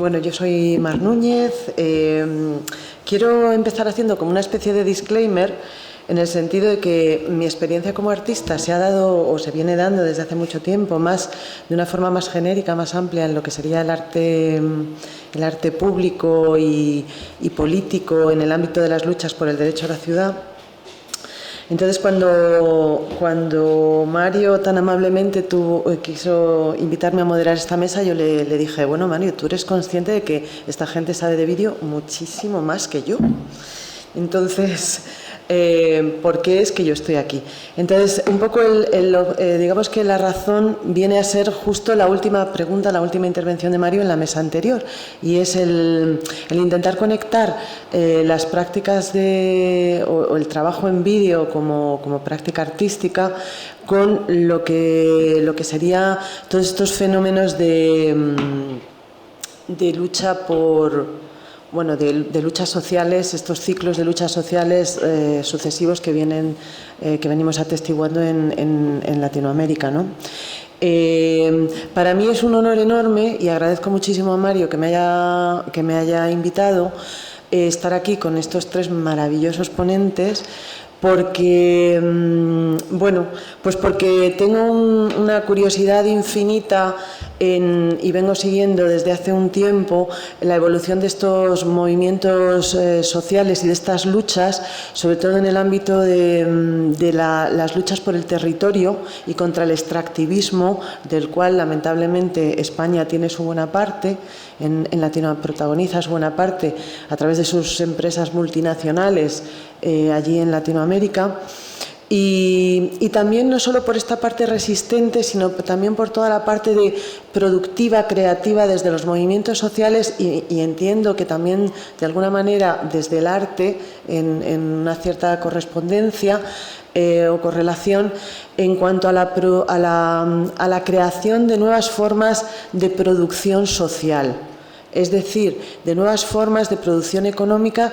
Bueno, yo soy Mar Núñez. Quiero empezar haciendo como una especie de disclaimer en el sentido de que mi experiencia como artista se ha dado o se viene dando desde hace mucho tiempo, más de una forma más genérica, más amplia en lo que sería el arte público y político en el ámbito de las luchas por el derecho a la ciudad. Entonces, cuando Mario tan amablemente quiso invitarme a moderar esta mesa, yo le dije, bueno, Mario, tú eres consciente de que esta gente sabe de vídeo muchísimo más que yo. Entonces, ¿por qué es que yo estoy aquí? Entonces, un poco digamos que la razón viene a ser justo la última pregunta, la última intervención de Mario en la mesa anterior, y es el intentar conectar las prácticas o el trabajo en vídeo como práctica artística con lo que sería todos estos fenómenos de lucha de luchas sociales, estos ciclos de luchas sociales sucesivos que venimos atestiguando en Latinoamérica, ¿no? Para mí es un honor enorme y agradezco muchísimo a Mario que me haya invitado estar aquí con estos tres maravillosos ponentes, porque porque tengo una curiosidad infinita y vengo siguiendo desde hace un tiempo la evolución de estos movimientos sociales y de estas luchas, sobre todo en el ámbito de las luchas por el territorio y contra el extractivismo, del cual lamentablemente España tiene su buena parte, en protagoniza su buena parte a través de sus empresas multinacionales allí en Latinoamérica. Y también no solo por esta parte resistente, sino también por toda la parte productiva, creativa desde los movimientos sociales y entiendo que también de alguna manera desde el arte en una cierta correspondencia o correlación en cuanto a la creación de nuevas formas de producción social, es decir, de nuevas formas de producción económica,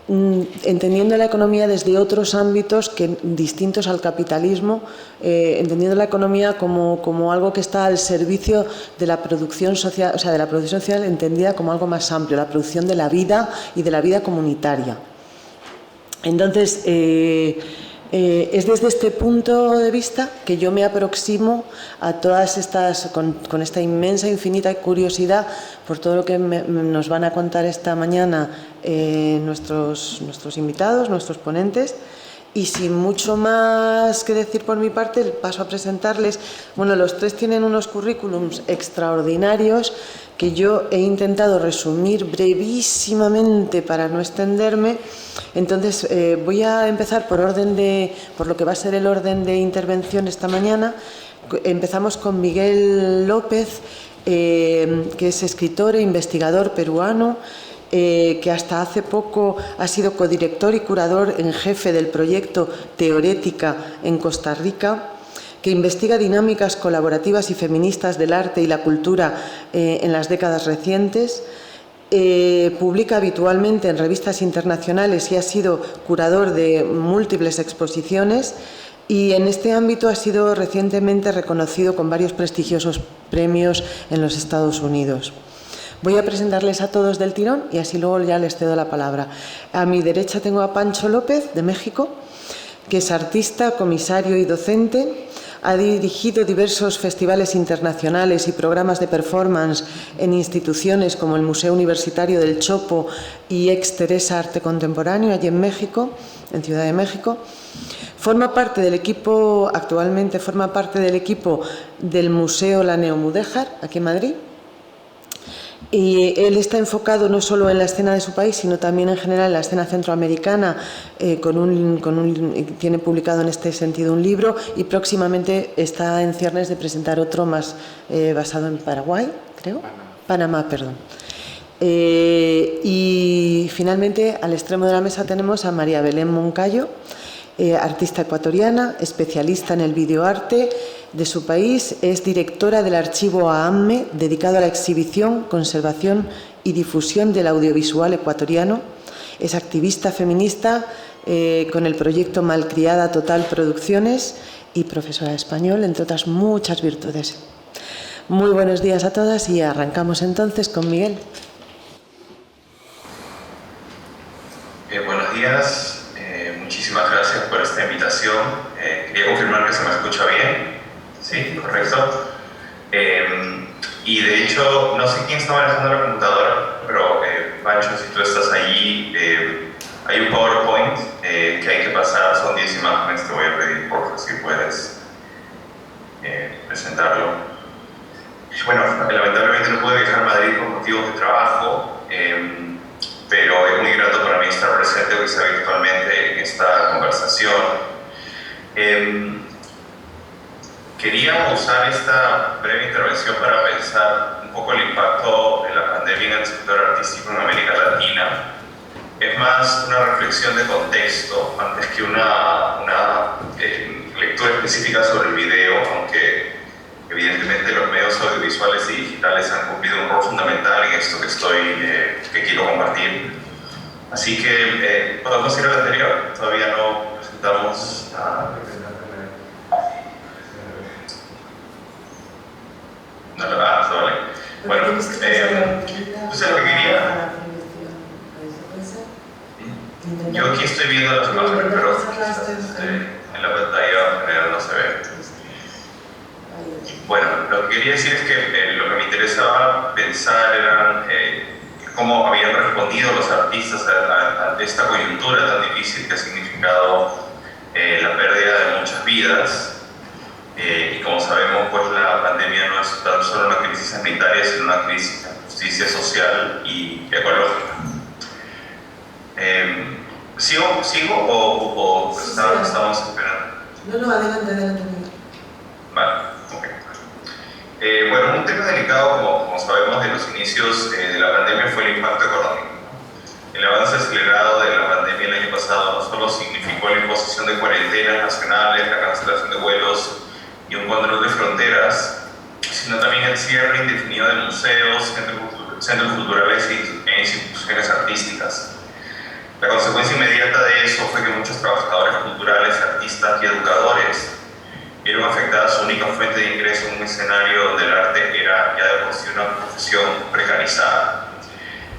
entendiendo la economía desde otros ámbitos distintos al capitalismo, entendiendo la economía como algo que está al servicio de la producción social, o sea, de la producción social entendida como algo más amplio, la producción de la vida y de la vida comunitaria. Entonces, es desde este punto de vista que yo me aproximo a todas estas, con esta inmensa, infinita curiosidad por todo lo que nos van a contar esta mañana nuestros invitados, nuestros ponentes. Y sin mucho más que decir por mi parte, paso a presentarles. Bueno, los tres tienen unos currículums extraordinarios que yo he intentado resumir brevísimamente para no extenderme. Entonces, voy a empezar por lo que va a ser el orden de intervención esta mañana. Empezamos con Miguel López, que es escritor e investigador peruano, que hasta hace poco ha sido codirector y curador en jefe del proyecto Teorética en Costa Rica, que investiga dinámicas colaborativas y feministas del arte y la cultura en las décadas recientes. Publica habitualmente en revistas internacionales y ha sido curador de múltiples exposiciones, y en este ámbito ha sido recientemente reconocido con varios prestigiosos premios en los Estados Unidos. Voy a presentarles a todos del tirón y así luego ya les cedo la palabra. A mi derecha tengo a Pancho López, de México, que es artista, comisario y docente. Ha dirigido diversos festivales internacionales y programas de performance en instituciones como el Museo Universitario del Chopo y Ex Teresa Arte Contemporáneo, allí en México, en Ciudad de México. Actualmente forma parte del equipo del Museo La Neomudéjar, aquí en Madrid. Y él está enfocado no solo en la escena de su país, sino también en general en la escena centroamericana, tiene publicado en este sentido un libro y próximamente está en ciernes de presentar otro más basado en Paraguay, creo. Panamá, perdón. Y finalmente al extremo de la mesa tenemos a María Belén Moncayo, artista ecuatoriana, especialista en el videoarte de su país, es directora del archivo AAMME, dedicado a la exhibición, conservación y difusión del audiovisual ecuatoriano. Es activista feminista con el proyecto Malcriada Total Producciones y profesora de español, entre otras muchas virtudes. Muy buenos días a todas y arrancamos entonces con Miguel. días. Muchísimas gracias por esta invitación. Quería confirmar que se me escucha bien. ¿Sí? ¿Correcto? Y de hecho, no sé quién está manejando la computadora, pero Pancho, si tú estás allí, hay un PowerPoint que hay que pasar, son 10 imágenes, te voy a pedir por favor si puedes presentarlo. Bueno, lamentablemente no pude viajar a Madrid por motivos de trabajo, pero es muy grato para mí estar presente, aunque sea virtualmente, en esta conversación. Quería usar esta breve intervención para pensar un poco el impacto de la pandemia en el sector artístico en América Latina. Es más una reflexión de contexto antes que una lectura específica sobre el video, aunque evidentemente los medios audiovisuales y digitales han cumplido un rol fundamental en esto que quiero compartir. Así que podemos ir al anterior, todavía no presentamos a... No, vale. Bueno, entonces lo que quería... Yo aquí estoy viendo las imágenes, pero en la pantalla en general no se ve. Bueno, lo que quería decir es que lo que me interesaba pensar era cómo habían respondido los artistas a esta coyuntura tan difícil que ha significado la pérdida de muchas vidas. Y como sabemos, pues la pandemia no es tan solo una crisis sanitaria, sino una crisis de justicia social y ecológica. ¿Sigo o estamos esperando? No, adelante. Vale, ok. Bueno, un tema delicado, como sabemos, de los inicios de la pandemia fue el impacto económico. El avance acelerado de la pandemia el año pasado no solo significó la imposición de cuarentenas nacionales, la cancelación de vuelos y un control de fronteras, sino también el cierre indefinido de museos, centros culturales e instituciones artísticas. La consecuencia inmediata de eso fue que muchos trabajadores culturales, artistas y educadores vieron afectada su única fuente de ingreso en un escenario donde el arte era ya de por sí una profesión precarizada.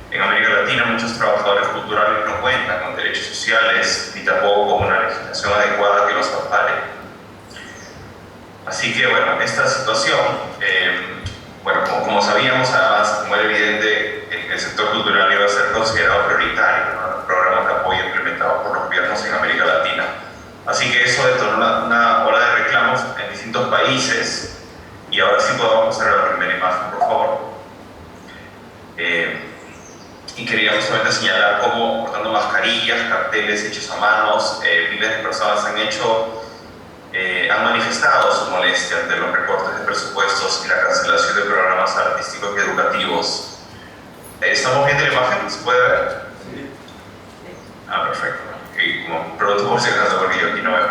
En América Latina muchos trabajadores culturales no cuentan con derechos sociales ni tampoco con una legislación adecuada que los ampare. Así que bueno, esta situación, como sabíamos, además, como era evidente, el sector cultural iba a ser considerado prioritario, ¿no? Los programas de apoyo implementados por los gobiernos en América Latina. Así que eso detonó una ola de reclamos en distintos países. Y ahora sí podemos pasar a la primera imagen, por favor. Y quería justamente señalar cómo, portando mascarillas, carteles hechos a manos, miles de personas han manifestado su molestia ante los recortes de presupuestos y la cancelación de programas artísticos y educativos. ¿Estamos viendo la imagen? ¿Se puede ver? Sí. Perfecto. Y como pregunto por si acaso, porque yo aquí no veo.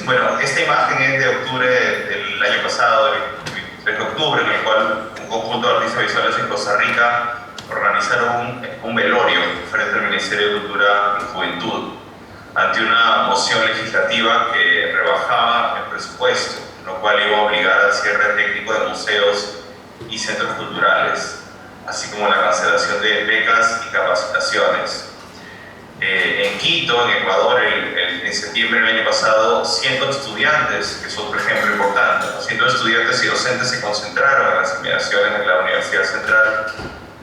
Bueno, esta imagen es de octubre del año pasado, el 23 de octubre, en el cual un conjunto de artistas visuales en Costa Rica organizaron un velorio frente al Ministerio de Cultura y Juventud ante una moción legislativa que rebajaba el presupuesto, lo cual iba a obligar al cierre técnico de museos y centros culturales, así como la cancelación de becas y capacitaciones. En Quito, en Ecuador, en septiembre del año pasado, 100 estudiantes, que es otro ejemplo importante, 100 estudiantes y docentes se concentraron en las inmediaciones de la Universidad Central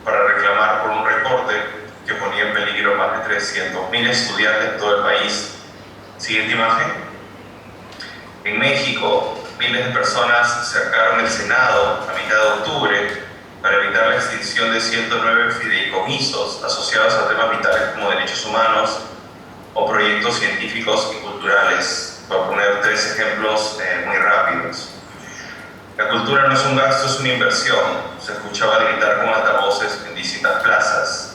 para reclamar por un recorte que ponía en peligro más de 300.000 estudiantes en todo el país. Siguiente imagen. En México, miles de personas cercaron el Senado a mitad de octubre para evitar la extinción de 109 fideicomisos asociados a temas vitales como derechos humanos o proyectos científicos y culturales. Voy a poner 3 ejemplos muy rápidos. La cultura no es un gasto, es una inversión. Se escuchaba gritar con altavoces en distintas plazas.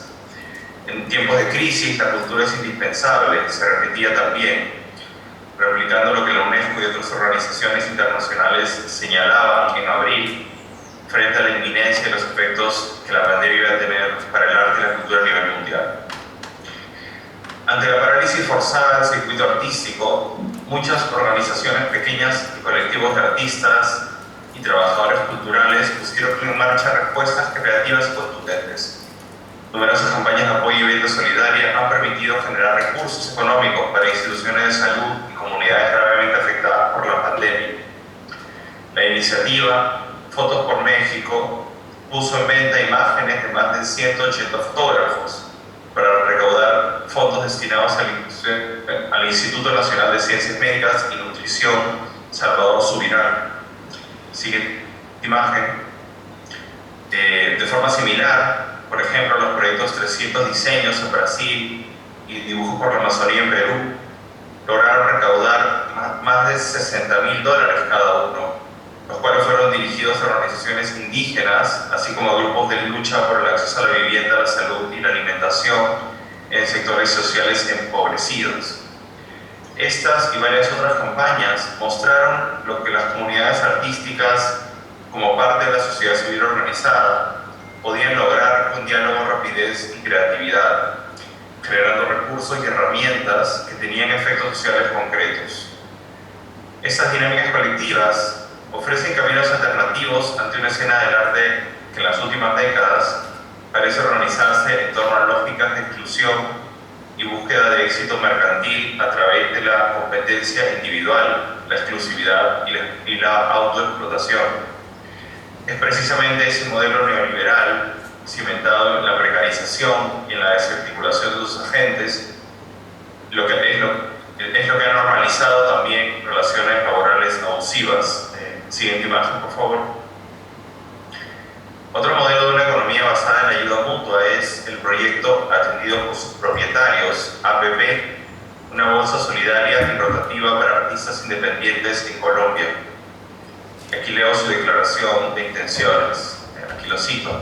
En tiempos de crisis, la cultura es indispensable, se repetía también, replicando lo que la UNESCO y otras organizaciones internacionales señalaban en abril frente a la inminencia de los efectos que la pandemia iba a tener para el arte y la cultura a nivel mundial. Ante la parálisis forzada del circuito artístico, muchas organizaciones pequeñas y colectivos de artistas y trabajadores culturales pusieron en marcha respuestas creativas y contundentes. Numerosas campañas de apoyo y venta solidaria han permitido generar recursos económicos para instituciones de salud y comunidades gravemente afectadas por la pandemia. La iniciativa Fotos por México puso en venta imágenes de más de 180 fotógrafos para recaudar fondos destinados al Instituto Nacional de Ciencias Médicas y Nutrición Salvador Subirán. Siguiente imagen. De forma similar, por ejemplo, los proyectos 300 diseños en Brasil y dibujos por la Amazonía en Perú lograron recaudar más de $60.000 cada uno, los cuales fueron dirigidos a organizaciones indígenas, así como a grupos de lucha por el acceso a la vivienda, la salud y la alimentación en sectores sociales empobrecidos. Estas y varias otras campañas mostraron lo que las comunidades artísticas, como parte de la sociedad civil organizada, podían lograr con diálogo, rapidez y creatividad, generando recursos y herramientas que tenían efectos sociales concretos. Estas dinámicas colectivas ofrecen caminos alternativos ante una escena del arte que en las últimas décadas parece organizarse en torno a lógicas de exclusión y búsqueda de éxito mercantil a través de la competencia individual, la exclusividad y la autoexplotación. Es precisamente ese modelo neoliberal, cimentado en la precarización y en la desarticulación de sus agentes, lo que ha normalizado también relaciones laborales abusivas. Siguiente imagen, por favor. Otro modelo de una economía basada en la ayuda mutua es el proyecto atendido por sus propietarios, APP, una bolsa solidaria y rotativa para artistas independientes en Colombia. Aquí leo su declaración de intenciones, aquí lo cito.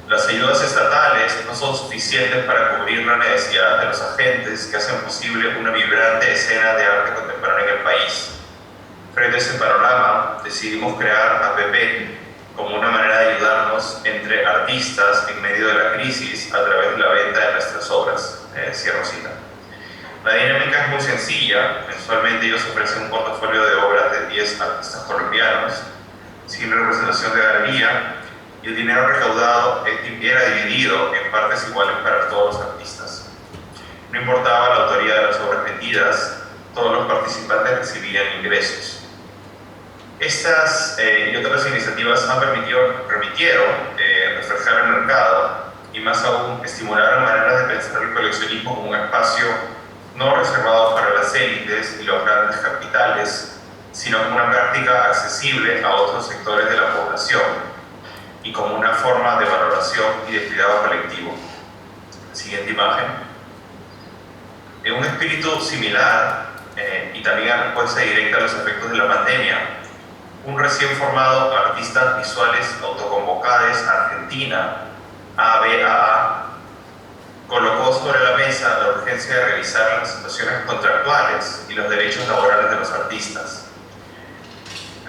Las ayudas estatales no son suficientes para cubrir la necesidad de los agentes que hacen posible una vibrante escena de arte contemporáneo en el país. Frente a ese panorama, decidimos crear APP como una manera de ayudarnos entre artistas en medio de la crisis a través de la venta de nuestras obras. Cierro cita. La dinámica es muy sencilla. Mensualmente ellos ofrecen un portafolio de obras de 10 artistas colombianos sin representación de galería, y el dinero recaudado era dividido en partes iguales para todos los artistas. No importaba la autoría de las obras vendidas, todos los participantes recibían ingresos. Estas y otras iniciativas permitieron refrescar el mercado y más aún estimularon maneras de pensar el coleccionismo como un espacio no reservado para las élites y los grandes capitales, sino como una práctica accesible a otros sectores de la población y como una forma de valoración y de cuidado colectivo. Siguiente imagen. En un espíritu similar y también a respuesta directa a los efectos de la pandemia, un recién formado artistas visuales autoconvocados Argentina, ABAA, colocó sobre la mesa la urgencia de revisar las situaciones contractuales y los derechos laborales de los artistas.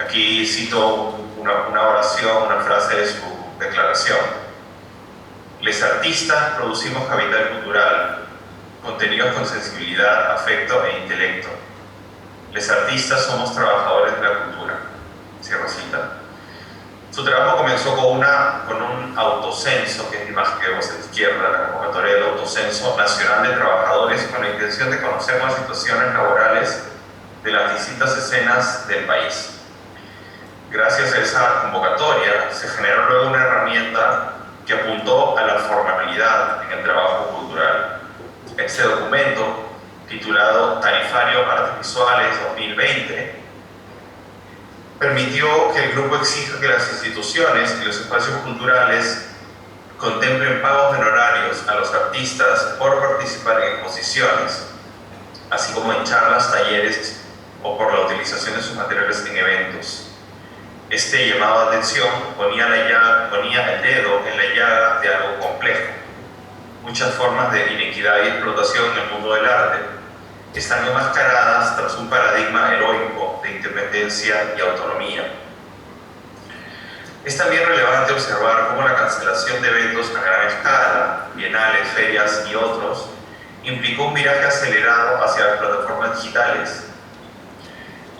Aquí cito una oración, una frase de su declaración. Les artistas producimos capital cultural, contenidos con sensibilidad, afecto e intelecto. Les artistas somos trabajadores de la cultura. Cierro cita. Su trabajo comenzó con un autocenso, que es la imagen que vemos a la izquierda, la convocatoria del Autocenso Nacional de Trabajadores, con la intención de conocer las situaciones laborales de las distintas escenas del país. Gracias a esa convocatoria se generó luego una herramienta que apuntó a la formalidad en el trabajo cultural. Este documento, titulado Tarifario Artes Visuales 2020, permitió que el grupo exija que las instituciones y los espacios culturales contemplen pagos de honorarios a los artistas por participar en exposiciones, así como en charlas, talleres o por la utilización de sus materiales en eventos. Este llamado de atención ponía el dedo en la llaga de algo complejo. Muchas formas de inequidad y explotación en el mundo del arte están enmascaradas tras un paradigma heroico de independencia y autonomía. Es también relevante observar cómo la cancelación de eventos a gran escala, bienales, ferias y otros, implicó un viraje acelerado hacia las plataformas digitales.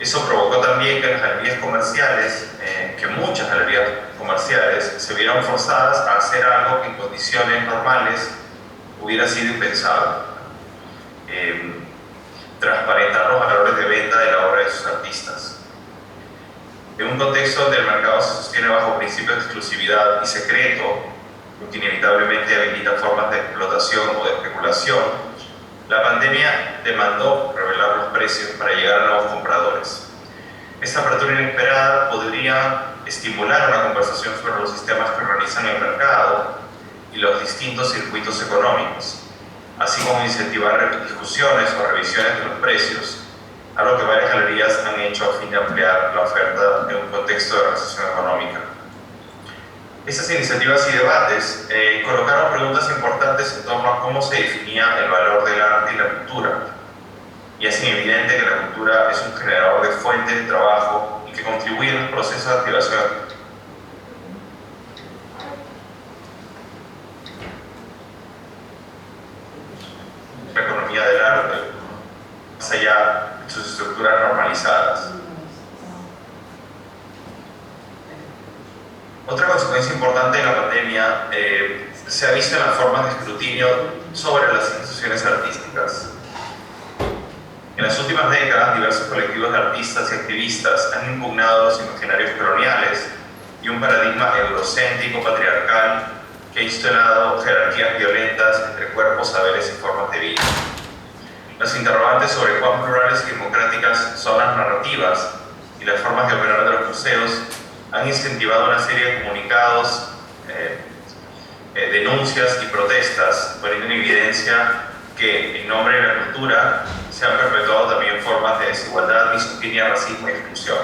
Eso provocó también que las galerías comerciales, que muchas galerías comerciales se vieran forzadas a hacer algo que en condiciones normales hubiera sido impensable. Transparentar los valores de venta de la obra de sus artistas. En un contexto donde el mercado se sostiene bajo principios de exclusividad y secreto, lo que inevitablemente habilita formas de explotación o de especulación, la pandemia demandó revelar los precios para llegar a nuevos compradores. Esta apertura inesperada podría estimular una conversación sobre los sistemas que organizan el mercado y los distintos circuitos económicos, así como incentivar discusiones o revisiones de los precios, algo que varias galerías han hecho a fin de ampliar la oferta en un contexto de recesión económica. Estas iniciativas y debates colocaron preguntas importantes en torno a cómo se definía el valor del arte y la cultura, y hacen evidente que la cultura es un generador de fuentes de trabajo y que contribuye en los procesos de activación. La economía del arte, más allá de sus estructuras normalizadas. Otra consecuencia importante de la pandemia se ha visto en las formas de escrutinio sobre las instituciones artísticas. En las últimas décadas, diversos colectivos de artistas y activistas han impugnado los imaginarios coloniales y un paradigma eurocéntrico patriarcal que ha instalado jerarquías violentas entre cuerpos, saberes y formas de vida. Las interrogantes sobre cuán plurales y democráticas son las narrativas y las formas de operar de los museos han incentivado una serie de comunicados, denuncias y protestas, poniendo en evidencia que en nombre de la cultura se han perpetuado también formas de desigualdad, misoginia, racismo y exclusión.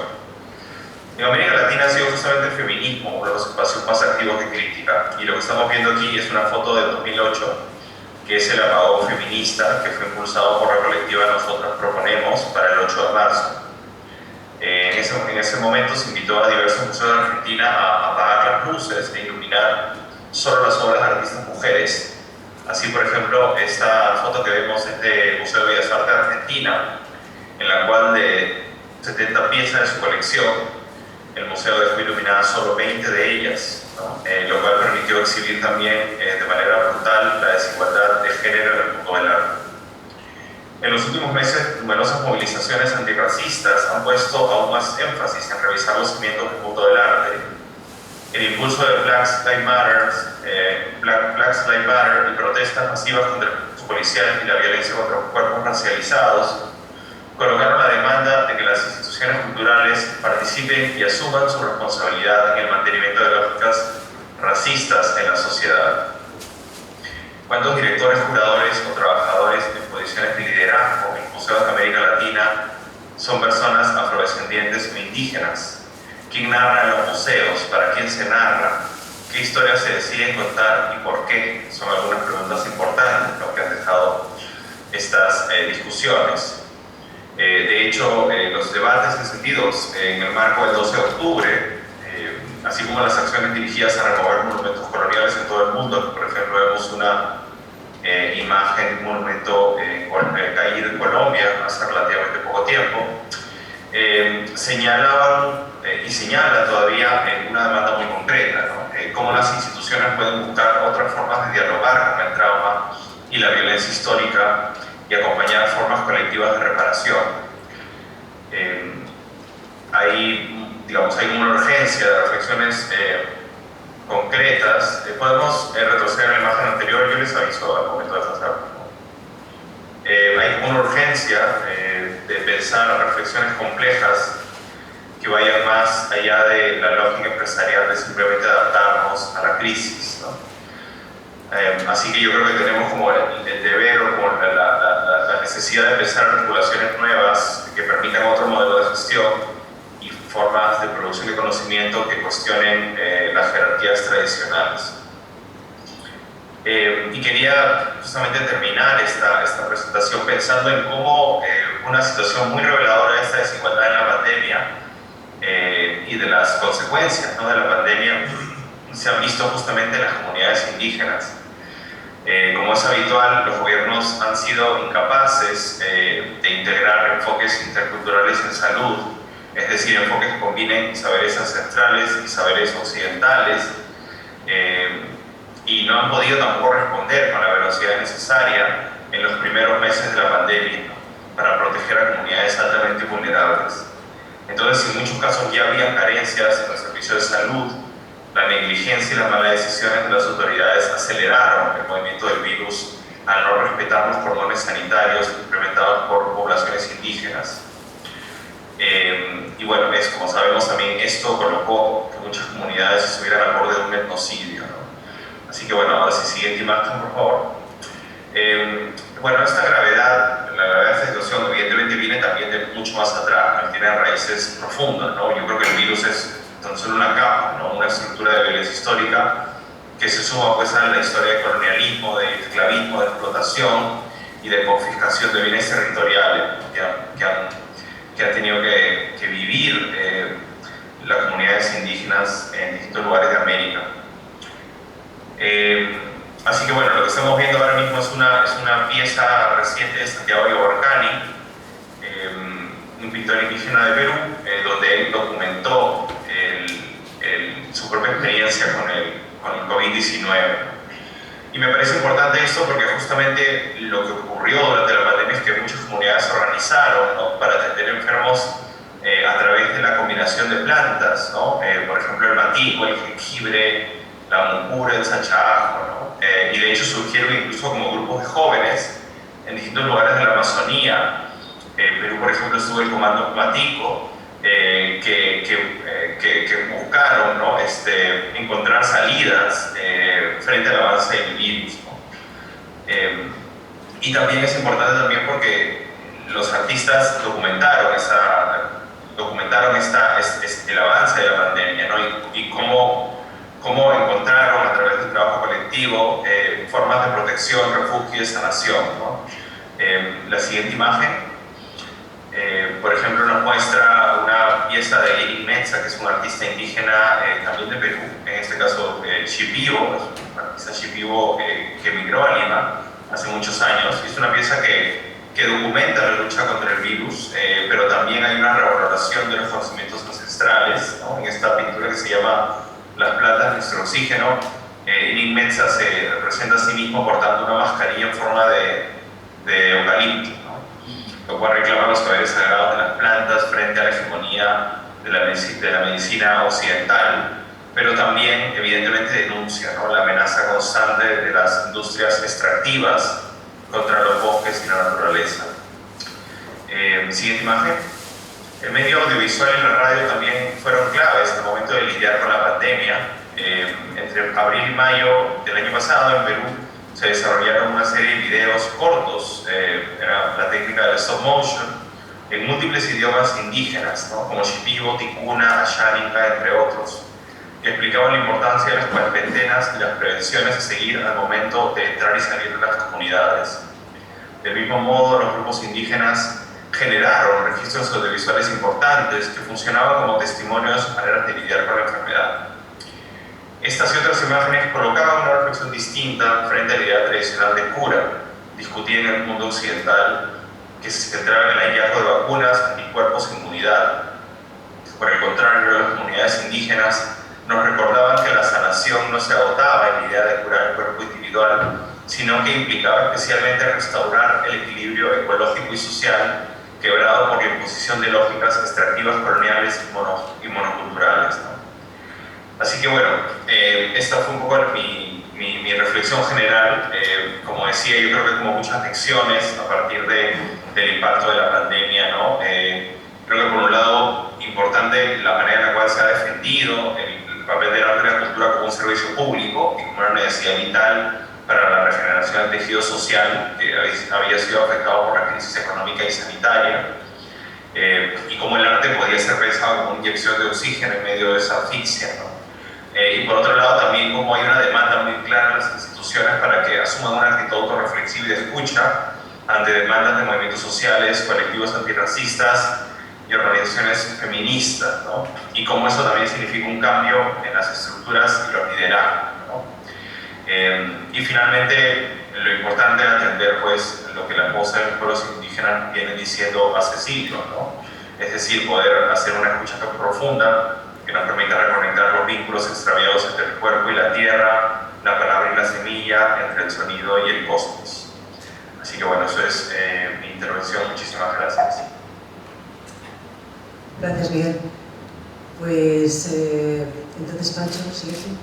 En América Latina ha sido justamente el feminismo uno de los espacios más activos de crítica, y lo que estamos viendo aquí es una foto del 2008, que es el apagón feminista que fue impulsado por la colectiva Nosotras Proponemos para el 8 de marzo. En ese momento se invitó a diversos museos de Argentina a apagar las luces e iluminar solo las obras de artistas mujeres. Así, por ejemplo, esta foto que vemos es del Museo de Bellas Artes de Argentina, en la cual de 70 piezas de su colección, el museo dejó iluminadas solo 20 de ellas, ¿no? Lo cual permitió exhibir también de manera brutal la desigualdad de género en el mundo del arte. En los últimos meses, numerosas movilizaciones antirracistas han puesto aún más énfasis en revisar los cimientos del mundo del arte. El impulso de Black Lives Matter y protestas masivas contra el recurso policial y la violencia contra los cuerpos racializados colocaron la demanda de que las instituciones culturales participen y asuman su responsabilidad en el mantenimiento de lógicas racistas en la sociedad. ¿Cuántos directores, curadores o trabajadores en posiciones de liderazgo en museos de América Latina son personas afrodescendientes o indígenas? ¿Quién narra en los museos? ¿Para quién se narra? ¿Qué historias se deciden contar y por qué? Son algunas preguntas importantes lo que han dejado estas discusiones. De hecho, los debates encendidos en el marco del 12 de octubre, así como las acciones dirigidas a remover monumentos coloniales en todo el mundo, por ejemplo, vemos una imagen de un monumento caído en Colombia hace relativamente poco tiempo, señalaban y señalan todavía una demanda muy concreta, ¿no? Cómo las instituciones pueden buscar otras formas de dialogar con el trauma y la violencia histórica y acompañar formas colectivas de reparación. Hay una urgencia de reflexiones concretas. Podemos retroceder a la imagen anterior, yo les aviso al momento de pasar. Hay una urgencia de pensar reflexiones complejas que vayan más allá de la lógica empresarial de simplemente adaptarnos a la crisis, ¿no? Así que yo creo que tenemos como el deber o como la necesidad de pensar articulaciones nuevas que permitan otro modelo de gestión y formas de producción de conocimiento que cuestionen las jerarquías tradicionales. Y quería justamente terminar esta presentación pensando en cómo una situación muy reveladora de esta desigualdad en la pandemia y de las consecuencias, ¿no?, de la pandemia se han visto justamente en las comunidades indígenas. Como es habitual, los gobiernos han sido incapaces de integrar enfoques interculturales en salud, es decir, enfoques que combinen saberes ancestrales y saberes occidentales, y no han podido tampoco responder con la velocidad necesaria en los primeros meses de la pandemia, ¿no?, para proteger a comunidades altamente vulnerables. Entonces, en muchos casos ya había carencias en los servicios de salud. La negligencia y las malas decisiones de las autoridades aceleraron el movimiento del virus al no respetar los cordones sanitarios implementados por poblaciones indígenas. Y bueno, como sabemos también, esto colocó que muchas comunidades estuvieran al borde de un etnocidio, ¿no? Así que bueno, ahora sí, siguiente imagen, por favor. Bueno, esta gravedad, la gravedad de esta situación evidentemente viene también de mucho más atrás, ¿no? Tiene raíces profundas, ¿no? Yo creo que el virus es tan solo una capa, ¿no?, una estructura de violencia histórica que se suma pues a la historia de colonialismo, de esclavismo, de explotación y de confiscación de bienes territoriales, ¿no?, que han tenido que vivir las comunidades indígenas en distintos lugares de América. Así que bueno, lo que estamos viendo ahora mismo es una pieza reciente de Santiago Yobarcani, un pintor indígena de Perú, donde él documentó su propia experiencia con el COVID-19. Y me parece importante esto porque justamente lo que ocurrió durante la pandemia es que muchas comunidades se organizaron, ¿no?, para atender enfermos a través de la combinación de plantas, ¿no? Por ejemplo, el matico, el jengibre, la mucura, el sachajo, ¿no? Y de hecho surgieron incluso como grupos de jóvenes en distintos lugares de la Amazonía. Perú, por ejemplo, estuvo el Comando Matico, que buscaron, ¿no?, encontrar salidas frente al avance del virus, ¿no? Y también es importante también porque los artistas documentaron el avance de la pandemia, ¿no?, y cómo encontraron a través del trabajo colectivo formas de protección, refugio y sanación, ¿no? La siguiente imagen. Por ejemplo, nos muestra una pieza de Eric Metza, que es un artista indígena también de Perú, en este caso Shipibo, es un artista Shipibo que emigró a Lima hace muchos años. Es una pieza que documenta la lucha contra el virus, pero también hay una revaloración de los conocimientos ancestrales, ¿no?, en esta pintura que se llama Las plantas, nuestro oxígeno. Eric Metza se representa a sí mismo portando una mascarilla en forma de eucalipto, lo cual reclama los saberes sagrados de las plantas frente a la hegemonía de la medicina occidental, pero también evidentemente denuncia, ¿no?, la amenaza constante de las industrias extractivas contra los bosques y la naturaleza. Siguiente imagen. El medio audiovisual y la radio también fueron claves al momento de lidiar con la pandemia. Entre abril y mayo del año pasado en Perú se desarrollaron una serie de videos cortos, era la técnica del stop motion, en múltiples idiomas indígenas, ¿no?, como Shipibo, Ticuna, Asháninka, entre otros, que explicaban la importancia de las cuarentenas y las prevenciones a seguir al momento de entrar y salir de las comunidades. Del mismo modo, los grupos indígenas generaron registros audiovisuales importantes que funcionaban como testimonios de sus maneras de lidiar con la enfermedad. Estas y otras imágenes colocaban una reflexión distinta frente a la idea tradicional de cura, discutida en el mundo occidental, que se centraba en el hallazgo de vacunas, anticuerpos e inmunidad. Por el contrario, las comunidades indígenas nos recordaban que la sanación no se agotaba en la idea de curar el cuerpo individual, sino que implicaba especialmente restaurar el equilibrio ecológico y social quebrado por la imposición de lógicas extractivas coloniales y monoculturales, ¿no? Así que bueno, esta fue un poco mi reflexión general. Como decía, yo creo que como muchas lecciones a partir del impacto de la pandemia, ¿no? Creo que por un lado, importante la manera en la cual se ha defendido el papel del arte y la cultura como un servicio público y como una necesidad vital para la regeneración del tejido social que había sido afectado por la crisis económica y sanitaria, y cómo el arte podía ser pensado como una inyección de oxígeno en medio de esa asfixia, ¿no? Y por otro lado también como hay una demanda muy clara en las instituciones para que asuman una actitud autorreflexiva y de escucha ante demandas de movimientos sociales, colectivos antirracistas y organizaciones feministas, ¿no? Y cómo eso también significa un cambio en las estructuras y los liderazgos, ¿no? Y finalmente, lo importante pues lo que la cosa de los pueblos indígenas viene diciendo hace siglos, ¿no? Es decir, poder hacer una escucha profunda que nos permita reconectar los vínculos extraviados entre el cuerpo y la tierra, la palabra y la semilla, entre el sonido y el cosmos. Así que bueno, eso es mi intervención. Muchísimas gracias. Gracias, Miguel. Pues entonces, Pancho, silencio.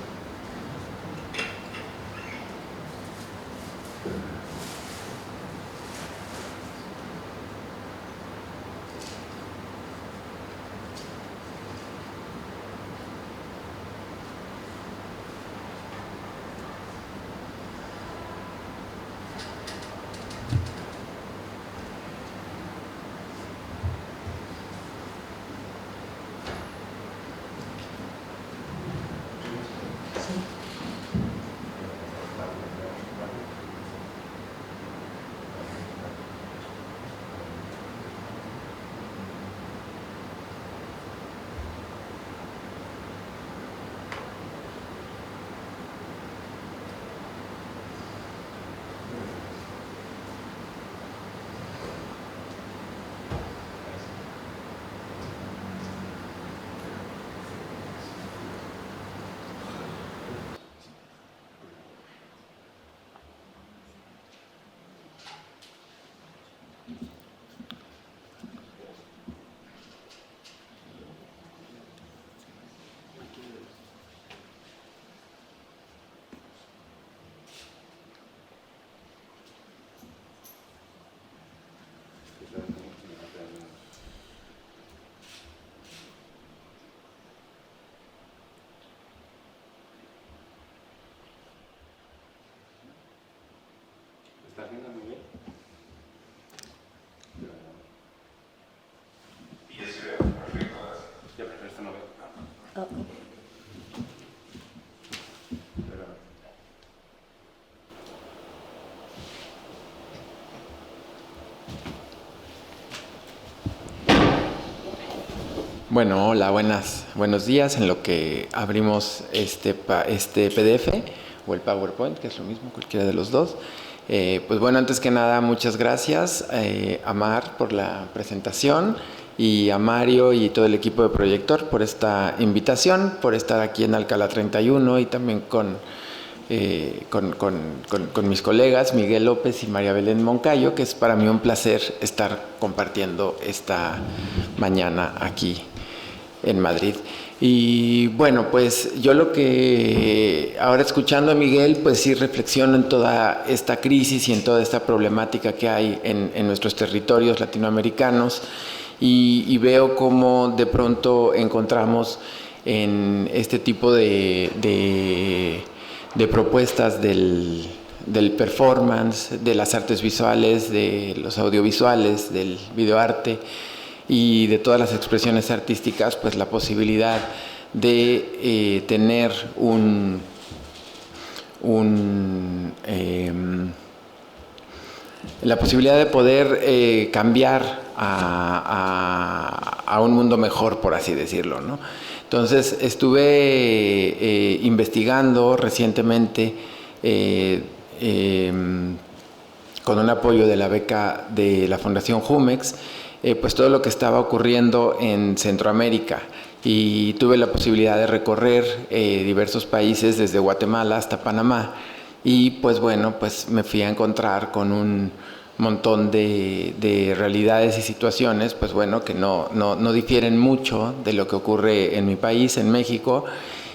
¿Estás viendo muy bien? Y yo sí veo, perfecto, gracias. Ya, pero esto no veo. Bueno, hola, buenos días. En lo que abrimos este PDF o el PowerPoint, que es lo mismo, cualquiera de los dos. Pues bueno, antes que nada, muchas gracias a Mar por la presentación y a Mario y todo el equipo de Proyector por esta invitación, por estar aquí en Alcalá 31 y también con mis colegas Miguel López y María Belén Moncayo, que es para mí un placer estar compartiendo esta mañana aquí en Madrid. Y bueno, pues yo lo que ahora escuchando a Miguel, pues sí reflexiono en toda esta crisis y en toda esta problemática que hay en nuestros territorios latinoamericanos y veo cómo de pronto encontramos en este tipo de propuestas del performance, de las artes visuales, de los audiovisuales, del videoarte y de todas las expresiones artísticas, pues la posibilidad de tener la posibilidad de poder cambiar a un mundo mejor, por así decirlo, ¿no? Entonces estuve investigando recientemente con un apoyo de la beca de la Fundación Jumex, pues todo lo que estaba ocurriendo en Centroamérica, y tuve la posibilidad de recorrer diversos países desde Guatemala hasta Panamá, y pues bueno, pues me fui a encontrar con un montón de realidades y situaciones, pues bueno, que no difieren mucho de lo que ocurre en mi país, en México,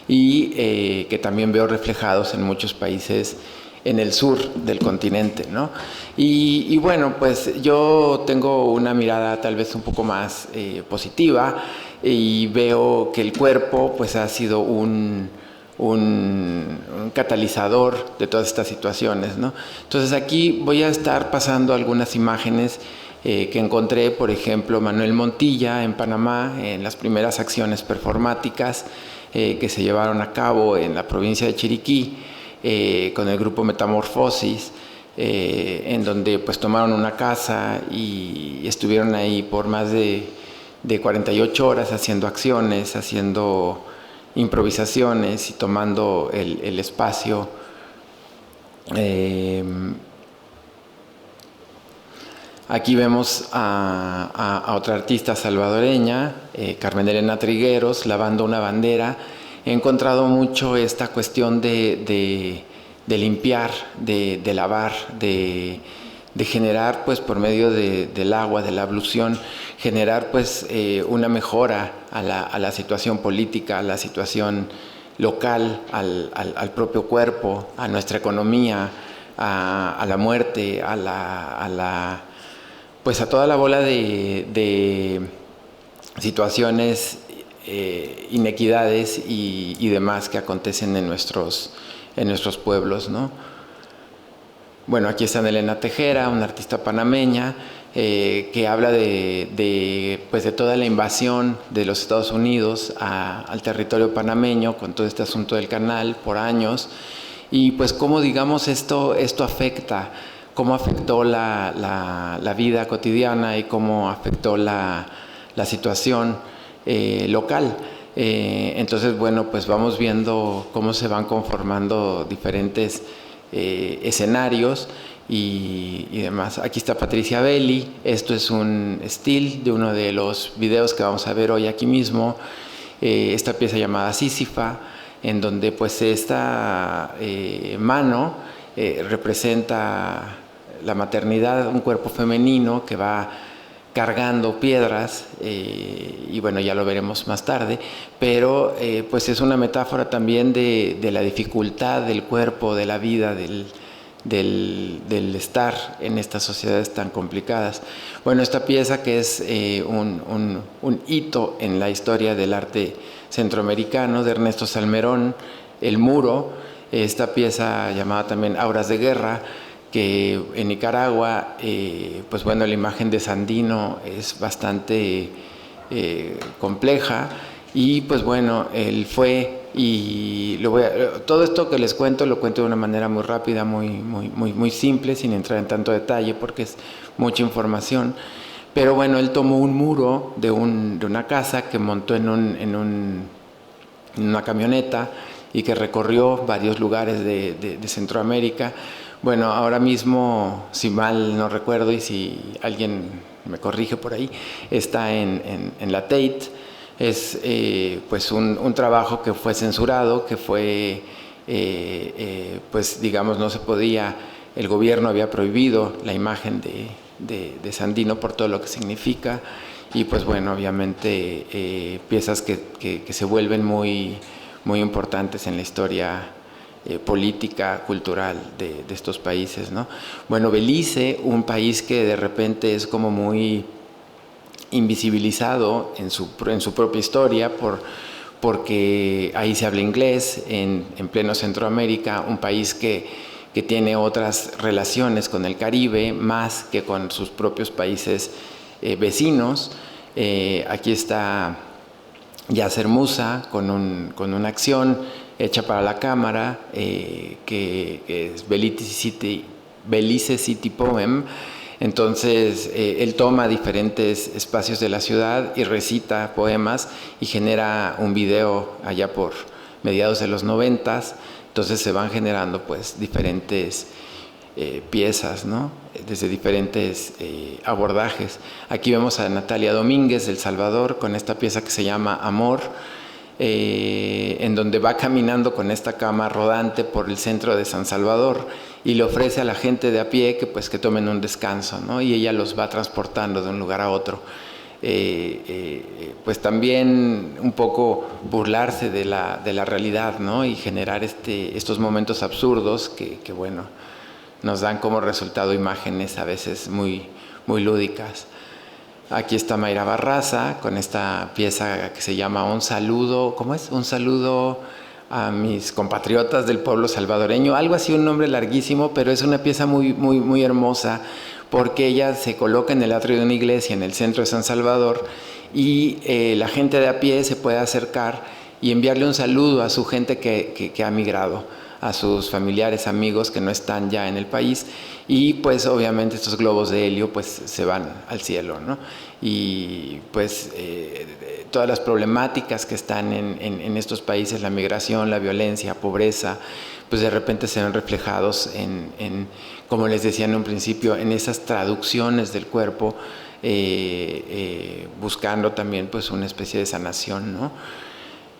y que también veo reflejados en muchos países en el sur del continente, ¿no? Y bueno, pues yo tengo una mirada tal vez un poco más positiva, y veo que el cuerpo pues ha sido un catalizador de todas estas situaciones, ¿no? Entonces aquí voy a estar pasando algunas imágenes que encontré, por ejemplo, Manuel Montilla en Panamá, en las primeras acciones performáticas que se llevaron a cabo en la provincia de Chiriquí, con el grupo Metamorfosis, en donde pues tomaron una casa y estuvieron ahí por más de 48 horas haciendo acciones, haciendo improvisaciones y tomando el espacio Aquí vemos a otra artista salvadoreña, Carmen Elena Trigueros, lavando una bandera. He encontrado mucho esta cuestión de limpiar, de lavar, de generar, pues por medio del agua, de la ablución, generar pues una mejora a la situación política, a la situación local, al propio cuerpo, a nuestra economía, a la muerte, pues a toda la bola de situaciones, inequidades y demás que acontecen en nuestros pueblos, ¿no? Bueno, aquí está Elena Tejera, una artista panameña, que habla pues de toda la invasión de los Estados Unidos al territorio panameño con todo este asunto del canal por años, y pues cómo, digamos, esto afecta, cómo afectó la vida cotidiana y cómo afectó la situación local. Entonces, bueno, pues vamos viendo cómo se van conformando diferentes escenarios y demás. Aquí está Patricia Belli. Esto es un still de uno de los videos que vamos a ver hoy aquí mismo. Esta pieza llamada Sísifa, en donde pues esta mano representa la maternidad, un cuerpo femenino que va cargando piedras, y bueno, ya lo veremos más tarde, pero pues es una metáfora también de la dificultad del cuerpo, de la vida, del estar en estas sociedades tan complicadas. Bueno, esta pieza, que es un hito en la historia del arte centroamericano, de Ernesto Salmerón, El Muro, esta pieza llamada también Auras de Guerra, que en Nicaragua, pues bueno, la imagen de Sandino es bastante compleja, y pues bueno, él fue, y todo esto que les cuento lo cuento de una manera muy rápida, muy simple, sin entrar en tanto detalle porque es mucha información. Pero bueno, él tomó un muro de una casa que montó en una camioneta y que recorrió varios lugares de Centroamérica. Bueno, ahora mismo, si mal no recuerdo y si alguien me corrige por ahí, está en la Tate. Es pues un trabajo que fue censurado, que fue, pues digamos, no se podía, el gobierno había prohibido la imagen de Sandino por todo lo que significa, y pues bueno, obviamente piezas que se vuelven muy importantes en la historia política, cultural de estos países, ¿no? Bueno, Belice, un país que de repente es como muy invisibilizado en su propia historia, porque ahí se habla inglés, en pleno Centroamérica, un país que tiene otras relaciones con el Caribe, más que con sus propios países vecinos. Aquí está Yasser Musa con una acción hecha para la cámara, que es Belice City Poem. Entonces, él toma diferentes espacios de la ciudad y recita poemas y genera un video allá por mediados de los 90s. Entonces se van generando pues diferentes piezas, ¿no? Desde diferentes abordajes. Aquí vemos a Natalia Domínguez del Salvador con esta pieza que se llama Amor, en donde va caminando con esta cama rodante por el centro de San Salvador y le ofrece a la gente de a pie que tomen un descanso, ¿no? Y ella los va transportando de un lugar a otro. Pues también un poco burlarse de la realidad, ¿no? Y generar estos momentos absurdos que bueno, nos dan como resultado imágenes a veces muy lúdicas. Aquí está Mayra Barraza con esta pieza que se llama Un saludo, ¿cómo es? Un saludo a mis compatriotas del pueblo salvadoreño, algo así, un nombre larguísimo, pero es una pieza muy hermosa, porque ella se coloca en el atrio de una iglesia en el centro de San Salvador, y la gente de a pie se puede acercar y enviarle un saludo a su gente que ha migrado, a sus familiares, amigos que no están ya en el país, y pues obviamente estos globos de helio pues se van al cielo, ¿no? Y pues todas las problemáticas que están en estos países, la migración, la violencia, pobreza, pues de repente se ven reflejados como les decía en un principio, en esas traducciones del cuerpo, buscando también pues una especie de sanación, ¿no?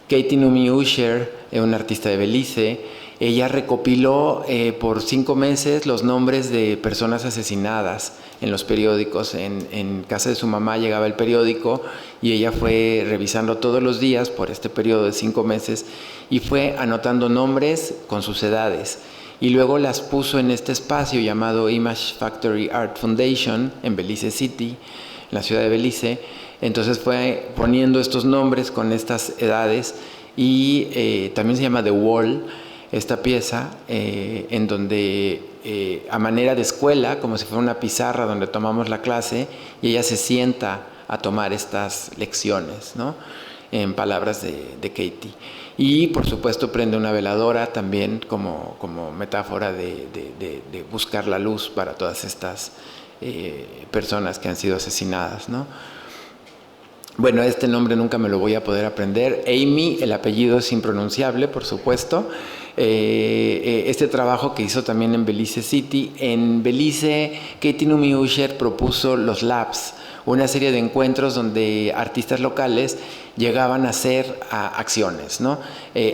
Katie Numi Usher, una artista de Belice, ella recopiló por 5 meses los nombres de personas asesinadas en los periódicos. En casa de su mamá llegaba el periódico y ella fue revisando todos los días por este periodo de 5 meses y fue anotando nombres con sus edades. Y luego las puso en este espacio llamado Image Factory Art Foundation en Belize City, en la ciudad de Belice. Entonces fue poniendo estos nombres con estas edades y también se llama The Wall, esta pieza, en donde a manera de escuela, como si fuera una pizarra donde tomamos la clase, y ella se sienta a tomar estas lecciones, ¿no? En palabras de Katie. Y por supuesto prende una veladora también como metáfora de buscar la luz para todas estas personas que han sido asesinadas, ¿no? Bueno, este nombre nunca me lo voy a poder aprender. Amy, el apellido es impronunciable, por supuesto. Este trabajo que hizo también en Belize City. En Belice, Katie Numi Usher propuso los labs, una serie de encuentros donde artistas locales llegaban a hacer acciones, ¿no?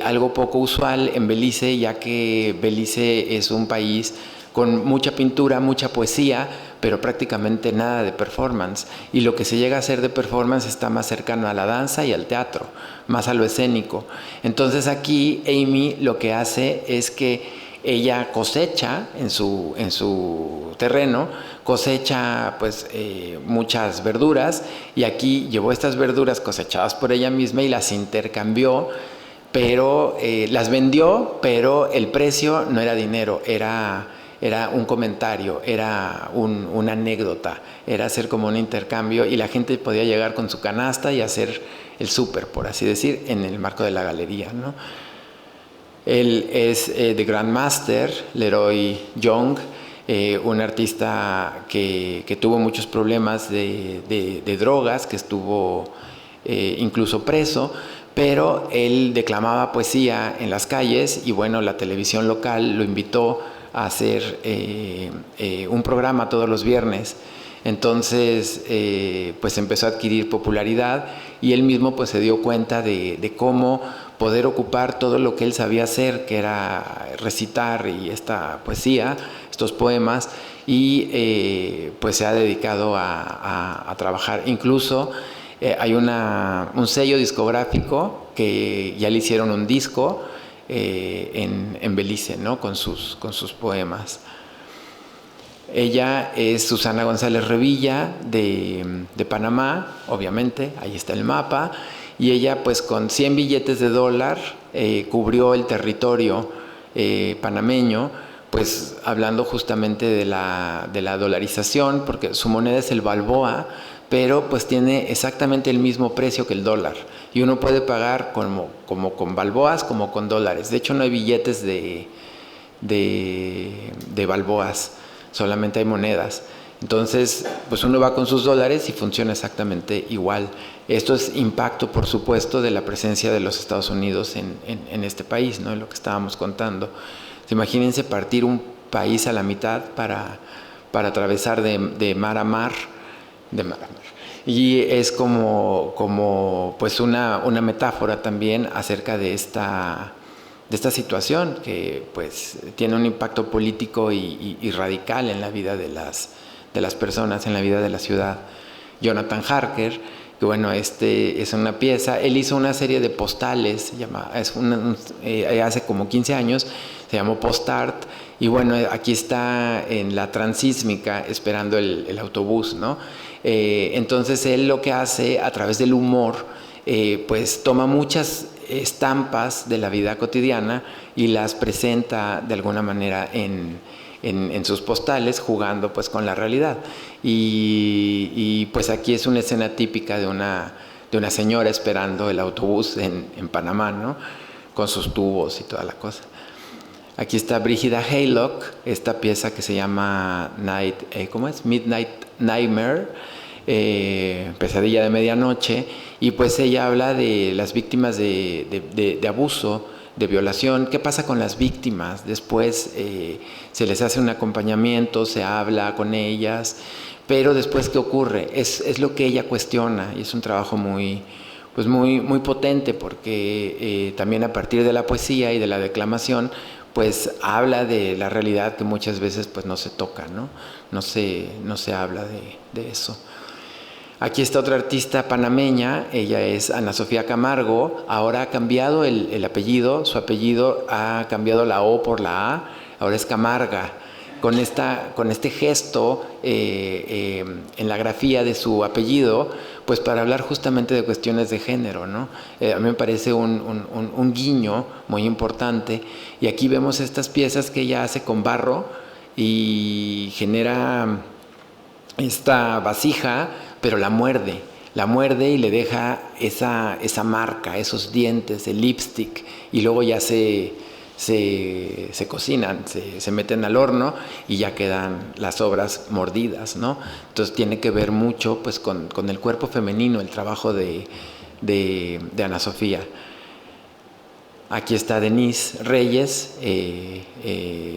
Algo poco usual en Belice, ya que Belice es un país con mucha pintura, mucha poesía, pero prácticamente nada de performance. Y lo que se llega a hacer de performance está más cercano a la danza y al teatro, más a lo escénico. Entonces aquí Amy lo que hace es que ella cosecha en su terreno, cosecha pues muchas verduras, y aquí llevó estas verduras cosechadas por ella misma y las intercambió, pero las vendió, pero el precio no era dinero, era un comentario, era una anécdota, era hacer como un intercambio, y la gente podía llegar con su canasta y hacer el súper, por así decir, en el marco de la galería, ¿no? Él es The Grandmaster, Leroy Young, un artista que tuvo muchos problemas de drogas, que estuvo incluso preso, pero él declamaba poesía en las calles, y bueno, la televisión local lo invitó a hacer un programa todos los viernes. Entonces pues empezó a adquirir popularidad, y él mismo pues se dio cuenta de cómo poder ocupar todo lo que él sabía hacer, que era recitar y esta poesía, estos poemas, y pues se ha dedicado a trabajar. Incluso hay un sello discográfico que ya le hicieron un disco en Belice, ¿no? con sus poemas. Ella es Susana González Revilla de Panamá, obviamente, ahí está el mapa, y ella pues con 100 billetes de dólar cubrió el territorio panameño, pues hablando justamente de la dolarización, porque su moneda es el balboa, pero pues tiene exactamente el mismo precio que el dólar, y uno puede pagar como con balboas como con dólares. De hecho no hay billetes de balboas, solamente hay monedas. Entonces pues uno va con sus dólares y funciona exactamente igual. Esto es impacto, por supuesto, de la presencia de los Estados Unidos en este país, ¿no? En lo que estábamos contando. Imagínense partir un país a la mitad para atravesar de mar a mar, y es como pues una metáfora también acerca de esta situación que pues tiene un impacto político y radical en la vida de las personas, en la vida de la ciudad. Jonathan Harker, que bueno, es una pieza, él hizo una serie de postales, hace como 15 años, se llamó Post Art, y bueno, aquí está en la Transísmica esperando el autobús, ¿no? Entonces él lo que hace a través del humor, pues toma muchas estampas de la vida cotidiana y las presenta de alguna manera en sus postales, jugando pues con la realidad. Y pues aquí es una escena típica de una señora esperando el autobús en Panamá, ¿no? Con sus tubos y toda la cosa. Aquí está Brígida Haylock, esta pieza que se llama Midnight Nightmare, Pesadilla de medianoche, y pues ella habla de las víctimas de abuso violación. ¿Qué pasa con las víctimas? Después se les hace un acompañamiento, se habla con ellas, pero después ¿qué ocurre? Es lo que ella cuestiona, y es un trabajo muy potente, porque también a partir de la poesía y de la declamación pues habla de la realidad que muchas veces pues no se toca, no se habla de eso. Aquí está otra artista panameña, ella es Ana Sofía Camargo. Ahora ha cambiado el apellido, su apellido ha cambiado la O por la A, ahora es Camarga. Con este gesto en la grafía de su apellido, pues para hablar justamente de cuestiones de género, ¿no? A mí me parece un guiño muy importante. Y aquí vemos estas piezas que ella hace con barro y genera esta vasija, pero la muerde y le deja esa marca, esos dientes, el lipstick, y luego ya se cocinan, se meten al horno y ya quedan las obras mordidas, ¿no? Entonces tiene que ver mucho pues con el cuerpo femenino, el trabajo de Ana Sofía. Aquí está Denise Reyes,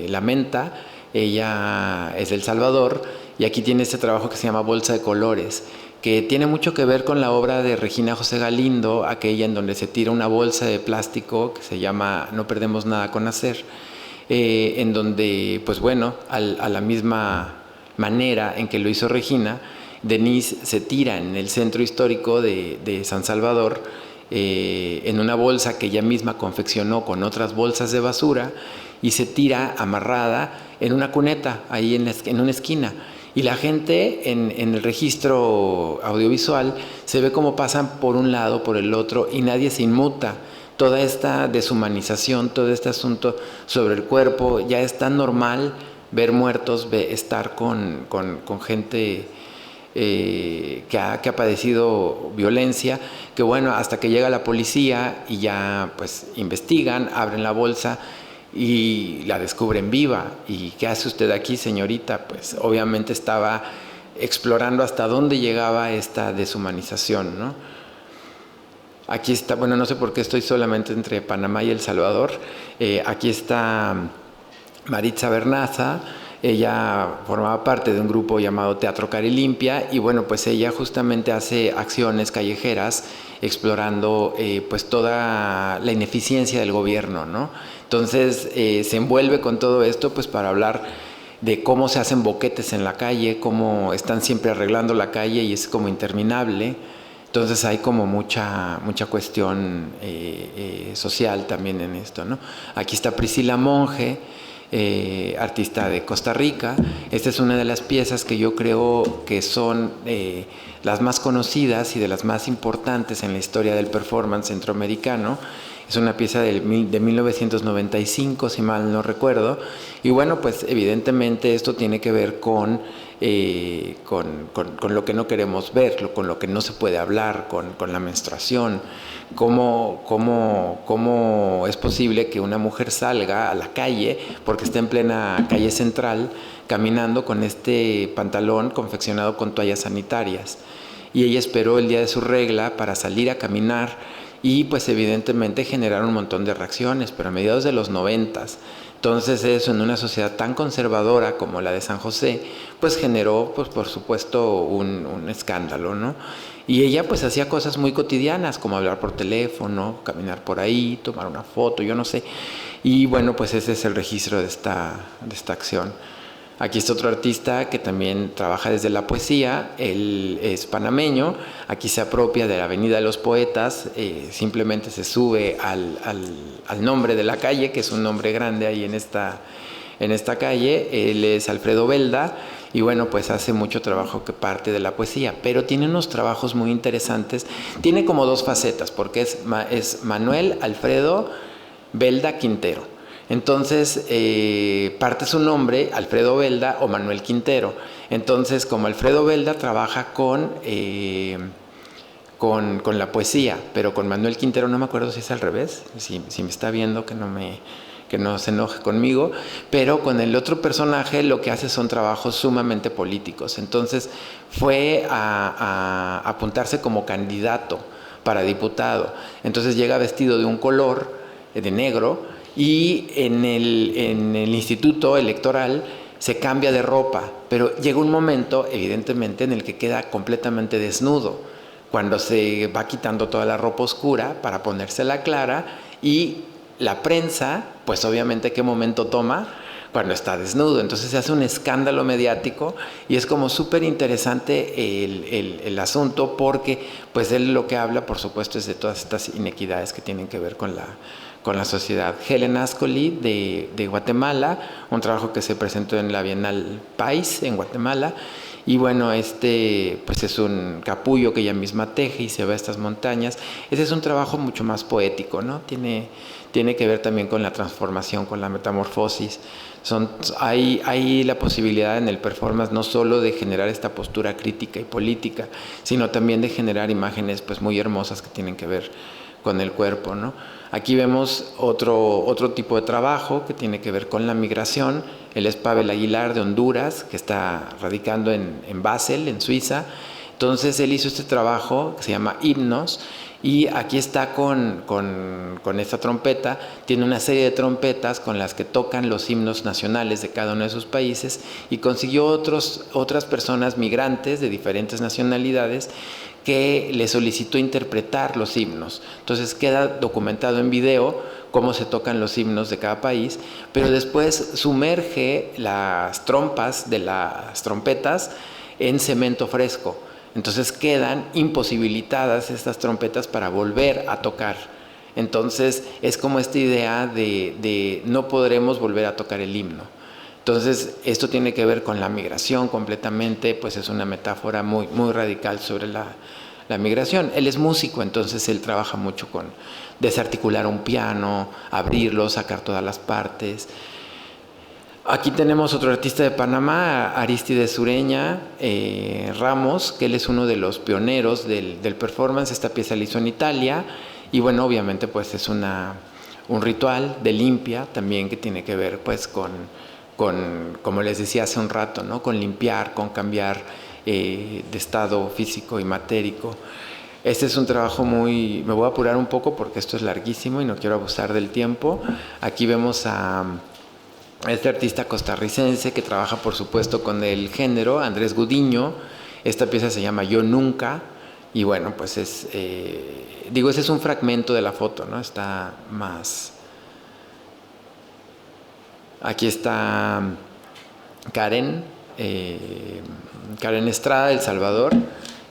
Lamenta, ella es de El Salvador, y aquí tiene este trabajo que se llama Bolsa de Colores, que tiene mucho que ver con la obra de Regina José Galindo, aquella en donde se tira una bolsa de plástico que se llama No perdemos nada con hacer, en donde, pues bueno, a la misma manera en que lo hizo Regina, Denise se tira en el centro histórico de San Salvador, en una bolsa que ella misma confeccionó con otras bolsas de basura, y se tira amarrada en una cuneta, ahí en una esquina. Y la gente en el registro audiovisual se ve cómo pasan por un lado, por el otro, y nadie se inmuta. Toda esta deshumanización, todo este asunto sobre el cuerpo, ya es tan normal ver muertos, estar con gente que ha padecido violencia, que bueno, hasta que llega la policía y ya pues investigan, abren la bolsa y la descubren viva. ¿Y qué hace usted aquí, señorita? Pues obviamente estaba explorando hasta dónde llegaba esta deshumanización, ¿no? Aquí está, bueno, no sé por qué estoy solamente entre Panamá y El Salvador. Aquí está Maritza Bernaza. Ella formaba parte de un grupo llamado Teatro Carilimpia, y bueno, pues ella justamente hace acciones callejeras explorando pues toda la ineficiencia del gobierno, ¿no? Entonces se envuelve con todo esto pues para hablar de cómo se hacen boquetes en la calle, cómo están siempre arreglando la calle y es como interminable. Entonces hay como mucha cuestión social también en esto, ¿no? Aquí está Priscila Monge, artista de Costa Rica. Esta es una de las piezas que yo creo que son las más conocidas y de las más importantes en la historia del performance centroamericano. Es una pieza de 1995, si mal no recuerdo. Y bueno, pues evidentemente esto tiene que ver con lo que no queremos ver, con lo que no se puede hablar, con la menstruación. ¿Cómo es posible que una mujer salga a la calle, porque está en plena calle central, caminando con este pantalón confeccionado con toallas sanitarias? Y ella esperó el día de su regla para salir a caminar, y pues evidentemente generaron un montón de reacciones, pero a mediados de los 90s. Entonces eso en una sociedad tan conservadora como la de San José, pues generó, pues por supuesto, un escándalo, ¿no? Y ella pues hacía cosas muy cotidianas, como hablar por teléfono, caminar por ahí, tomar una foto, yo no sé. Y bueno, pues ese es el registro de esta acción. Aquí está otro artista que también trabaja desde la poesía. Él es panameño. Aquí se apropia de la Avenida de los Poetas, simplemente se sube al nombre de la calle, que es un nombre grande ahí en esta calle. Él es Alfredo Belda, y bueno, pues hace mucho trabajo que parte de la poesía, pero tiene unos trabajos muy interesantes. Tiene como dos facetas, porque es Manuel Alfredo Belda Quintero. Entonces, parte su nombre, Alfredo Belda o Manuel Quintero. Entonces, como Alfredo Belda trabaja con la poesía, pero con Manuel Quintero no me acuerdo si es al revés, si me está viendo que no se enoje conmigo, pero con el otro personaje lo que hace son trabajos sumamente políticos. Entonces, fue a apuntarse como candidato para diputado. Entonces llega vestido de un color, de negro, y en el instituto electoral se cambia de ropa, pero llega un momento, evidentemente, en el que queda completamente desnudo, cuando se va quitando toda la ropa oscura para ponerse la clara, y la prensa, pues obviamente, ¿qué momento toma? Cuando está desnudo. Entonces se hace un escándalo mediático y es como súper interesante el asunto, porque pues él lo que habla, por supuesto, es de todas estas inequidades que tienen que ver con la sociedad. Helen Ascoli de Guatemala, un trabajo que se presentó en la Bienal País en Guatemala, y bueno, pues es un capullo que ella misma teje y se va a estas montañas. Ese es un trabajo mucho más poético, ¿no? Tiene que ver también con la transformación, con la metamorfosis. Hay la posibilidad en el performance no solo de generar esta postura crítica y política, sino también de generar imágenes pues muy hermosas que tienen que ver con el cuerpo, ¿no? Aquí vemos otro tipo de trabajo que tiene que ver con la migración. Él es Pavel Aguilar de Honduras, que está radicando en Basel, en Suiza. Entonces él hizo este trabajo que se llama Himnos, y aquí está con esta trompeta. Tiene una serie de trompetas con las que tocan los himnos nacionales de cada uno de sus países, y consiguió otras personas migrantes de diferentes nacionalidades que le solicitó interpretar los himnos. Entonces queda documentado en video cómo se tocan los himnos de cada país, pero después sumerge las trompas de las trompetas en cemento fresco. Entonces quedan imposibilitadas estas trompetas para volver a tocar. Entonces es como esta idea de no podremos volver a tocar el himno. Entonces esto tiene que ver con la migración completamente, pues es una metáfora muy, muy radical sobre la migración. Él es músico, entonces él trabaja mucho con desarticular un piano, abrirlo, sacar todas las partes. Aquí tenemos otro artista de Panamá, Aristides Ureña Ramos, que él es uno de los pioneros del performance. Esta pieza la hizo en Italia, y bueno, obviamente pues es un ritual de limpia también, que tiene que ver pues con como les decía hace un rato, ¿no? Con limpiar, con cambiar de estado físico y matérico. Este es un trabajo me voy a apurar un poco porque esto es larguísimo y no quiero abusar del tiempo. Aquí vemos a este artista costarricense que trabaja, por supuesto, con el género, Andrés Gudiño. Esta pieza se llama Yo Nunca, y bueno, pues ese es un fragmento de la foto, ¿no? Está más... Aquí está Karen Estrada de El Salvador,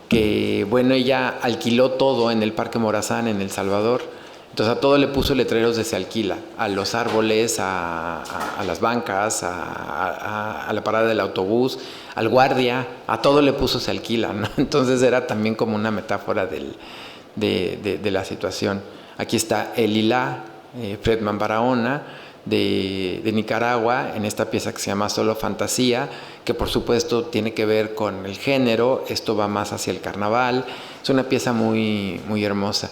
que bueno, ella alquiló todo en el Parque Morazán en El Salvador. Entonces a todo le puso letreros de se alquila, a los árboles, a las bancas, a la parada del autobús, al guardia, a todo le puso se alquila, ¿no? Entonces era también como una metáfora de la situación. Aquí está Elilá Fredman Barahona de Nicaragua, en esta pieza que se llama Solo Fantasía, que por supuesto tiene que ver con el género. Esto va más hacia el carnaval. Es una pieza muy, muy hermosa.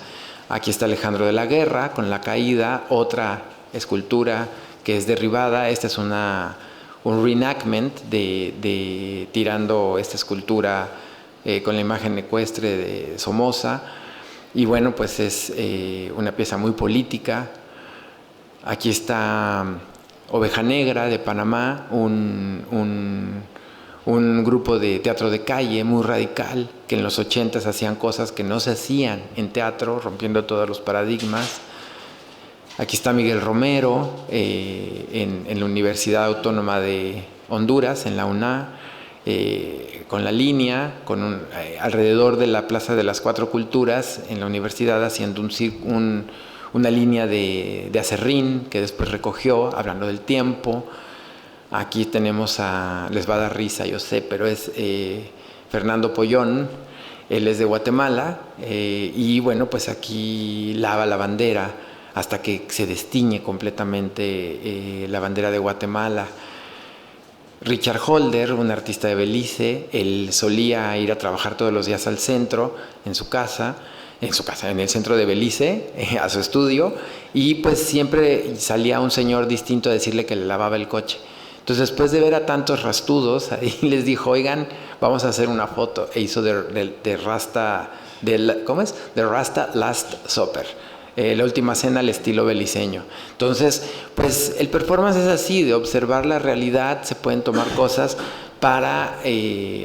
Aquí está Alejandro de la Guerra con La Caída, otra escultura que es derribada. Este es un reenactment de tirando esta escultura con la imagen ecuestre de Somoza. Y bueno, pues es una pieza muy política. Aquí está Oveja Negra de Panamá, un grupo de teatro de calle muy radical, que en los 80s hacían cosas que no se hacían en teatro, rompiendo todos los paradigmas. Aquí está Miguel Romero en la Universidad Autónoma de Honduras, en la UNA, con la línea, alrededor de la Plaza de las Cuatro Culturas en la universidad, haciendo una línea de acerrín que después recogió, hablando del tiempo. Aquí tenemos les va a dar risa, yo sé, pero es Fernando Pollón. Él es de Guatemala, y bueno, pues aquí lava la bandera hasta que se destiñe completamente la bandera de Guatemala. Richard Holder, un artista de Belice, él solía ir a trabajar todos los días al centro, en el centro de Belice, a su estudio, y pues siempre salía un señor distinto a decirle que le lavaba el coche. Entonces, después de ver a tantos rastudos, ahí les dijo, oigan, vamos a hacer una foto, e hizo The Rasta Last Supper. La última cena al estilo beliceño. Entonces, pues el performance es así, de observar la realidad, se pueden tomar cosas para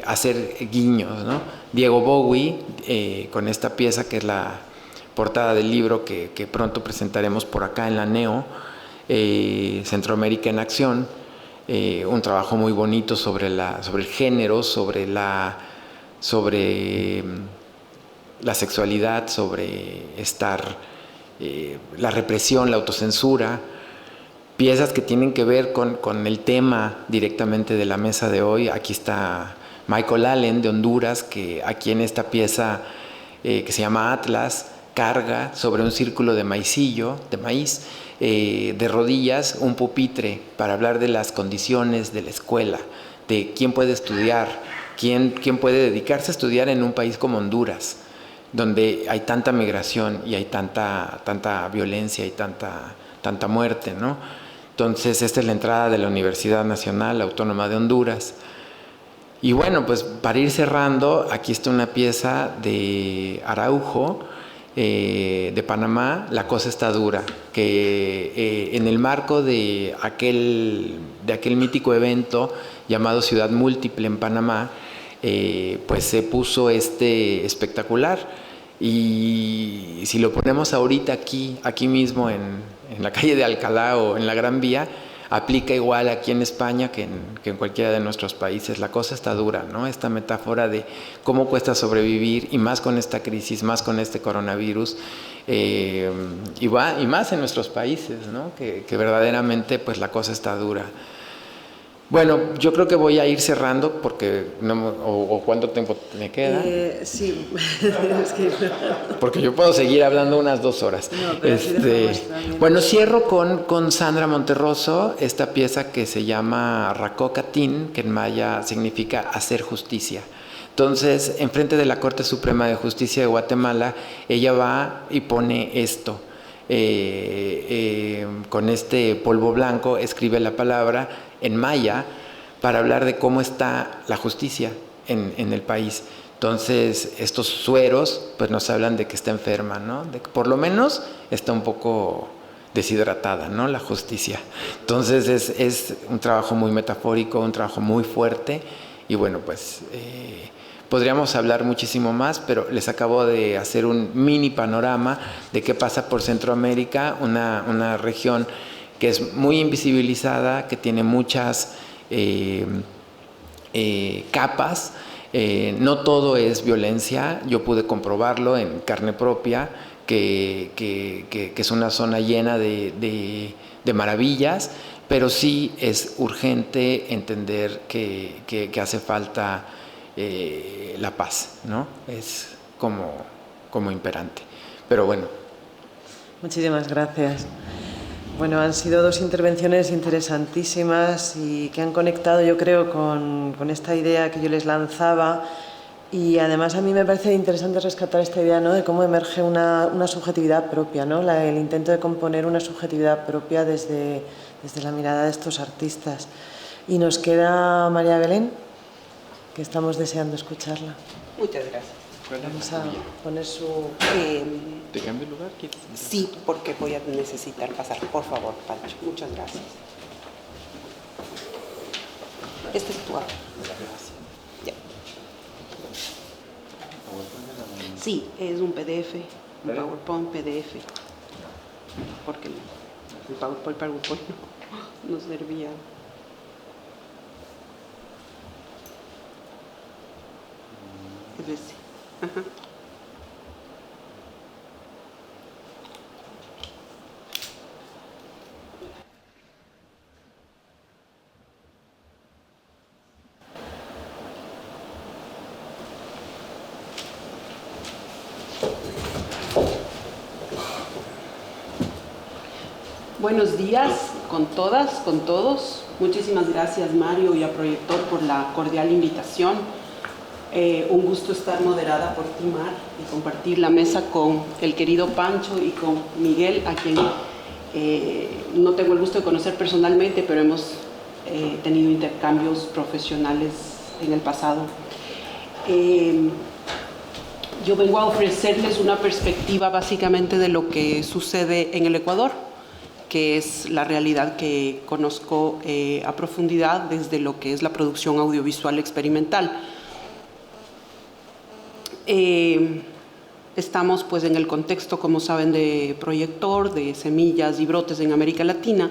hacer guiños, ¿no? Diego Bowie, con esta pieza que es la portada del libro que pronto presentaremos por acá en la NEO, Centroamérica en Acción, un trabajo muy bonito sobre el género, sobre la sexualidad, sobre la represión, la autocensura, piezas que tienen que ver con el tema directamente de la mesa de hoy. Aquí está Michael Allen de Honduras, que aquí en esta pieza que se llama Atlas, carga sobre un círculo de maíz, de rodillas, un pupitre para hablar de las condiciones de la escuela, de quién puede estudiar, quién puede dedicarse a estudiar en un país como Honduras, donde hay tanta migración y hay tanta violencia y tanta muerte, ¿no? Entonces, esta es la entrada de la Universidad Nacional Autónoma de Honduras. Y bueno, pues para ir cerrando, aquí está una pieza de Araujo, de Panamá, La cosa está dura, que en el marco de aquel mítico evento llamado Ciudad Múltiple en Panamá, pues se puso este espectacular, y si lo ponemos ahorita aquí mismo en la calle de Alcalá o en la Gran Vía, aplica igual aquí en España que en cualquiera de nuestros países. La cosa está dura, ¿no? Esta metáfora de cómo cuesta sobrevivir, y más con esta crisis, más con este coronavirus, y más en nuestros países, ¿no? Que verdaderamente pues la cosa está dura. Bueno, yo creo que voy a ir cerrando porque ¿cuánto tiempo me queda? Sí, es que... Porque yo puedo seguir hablando unas 2 horas. No, pero sí dejamos también. Bueno, cierro con Sandra Monterroso, esta pieza que se llama Racocatín, que en maya significa hacer justicia. Entonces, enfrente de la Corte Suprema de Justicia de Guatemala, ella va y pone esto. Con este polvo blanco escribe la palabra en maya para hablar de cómo está la justicia en el país. Entonces, estos sueros pues nos hablan de que está enferma, ¿no? De que por lo menos está un poco deshidratada, ¿no? La justicia. Entonces, es un trabajo muy metafórico, un trabajo muy fuerte, y bueno, pues podríamos hablar muchísimo más, pero les acabo de hacer un mini panorama de qué pasa por Centroamérica, una región que es muy invisibilizada, que tiene muchas capas. No todo es violencia, yo pude comprobarlo en carne propia, que es una zona llena de maravillas, pero sí es urgente entender que hace falta la paz, ¿no? Es como imperante. Pero bueno. Muchísimas gracias. Bueno, han sido 2 intervenciones interesantísimas y que han conectado, yo creo, con esta idea que yo les lanzaba, y además a mí me parece interesante rescatar esta idea, ¿no?, de cómo emerge una subjetividad propia, ¿no?, el intento de componer una subjetividad propia desde la mirada de estos artistas. Y nos queda María Belén, que estamos deseando escucharla. Muchas gracias. Vamos a poner su... ¿Te cambio el lugar? Sí, porque voy a necesitar pasar. Por favor, Pancho. Muchas gracias. Este es tu auto. Ya. Sí, es un PDF, un PowerPoint PDF. Porque el PowerPoint no servía. Es ese. Ajá. Buenos días con todas, con todos. Muchísimas gracias, Mario, y a Proyector por la cordial invitación. Un gusto estar moderada por ti, Mar, y compartir la mesa con el querido Pancho y con Miguel, a quien no tengo el gusto de conocer personalmente, pero hemos tenido intercambios profesionales en el pasado. Yo vengo a ofrecerles una perspectiva básicamente de lo que sucede en el Ecuador, que es la realidad que conozco a profundidad desde lo que es la producción audiovisual experimental. Estamos pues en el contexto, como saben, de Proyector, de Semillas y Brotes en América Latina.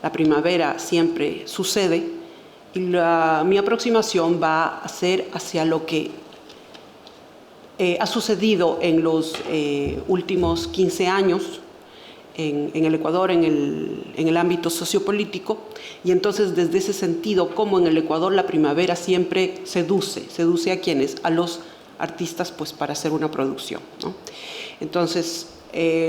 La primavera siempre sucede y mi aproximación va a ser hacia lo que ha sucedido en los últimos 15 años en el Ecuador, en el ámbito sociopolítico, y entonces desde ese sentido, como en el Ecuador la primavera siempre seduce a quienes, a los artistas, pues para hacer una producción, ¿no? Entonces,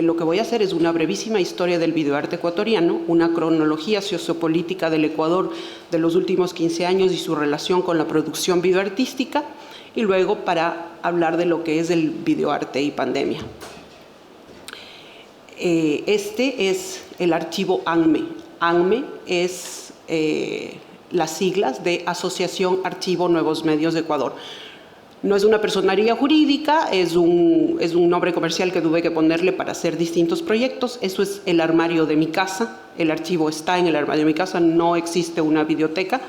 lo que voy a hacer es una brevísima historia del videoarte ecuatoriano, una cronología sociopolítica del Ecuador de los últimos 15 años y su relación con la producción videoartística, y luego para hablar de lo que es el videoarte y pandemia. Este es el archivo ANME. ANME es las siglas de Asociación Archivo Nuevos Medios de Ecuador. No es una personería jurídica, es un nombre comercial que tuve que ponerle para hacer distintos proyectos. Eso es el armario de mi casa. El archivo está en el armario de mi casa, no existe una biblioteca,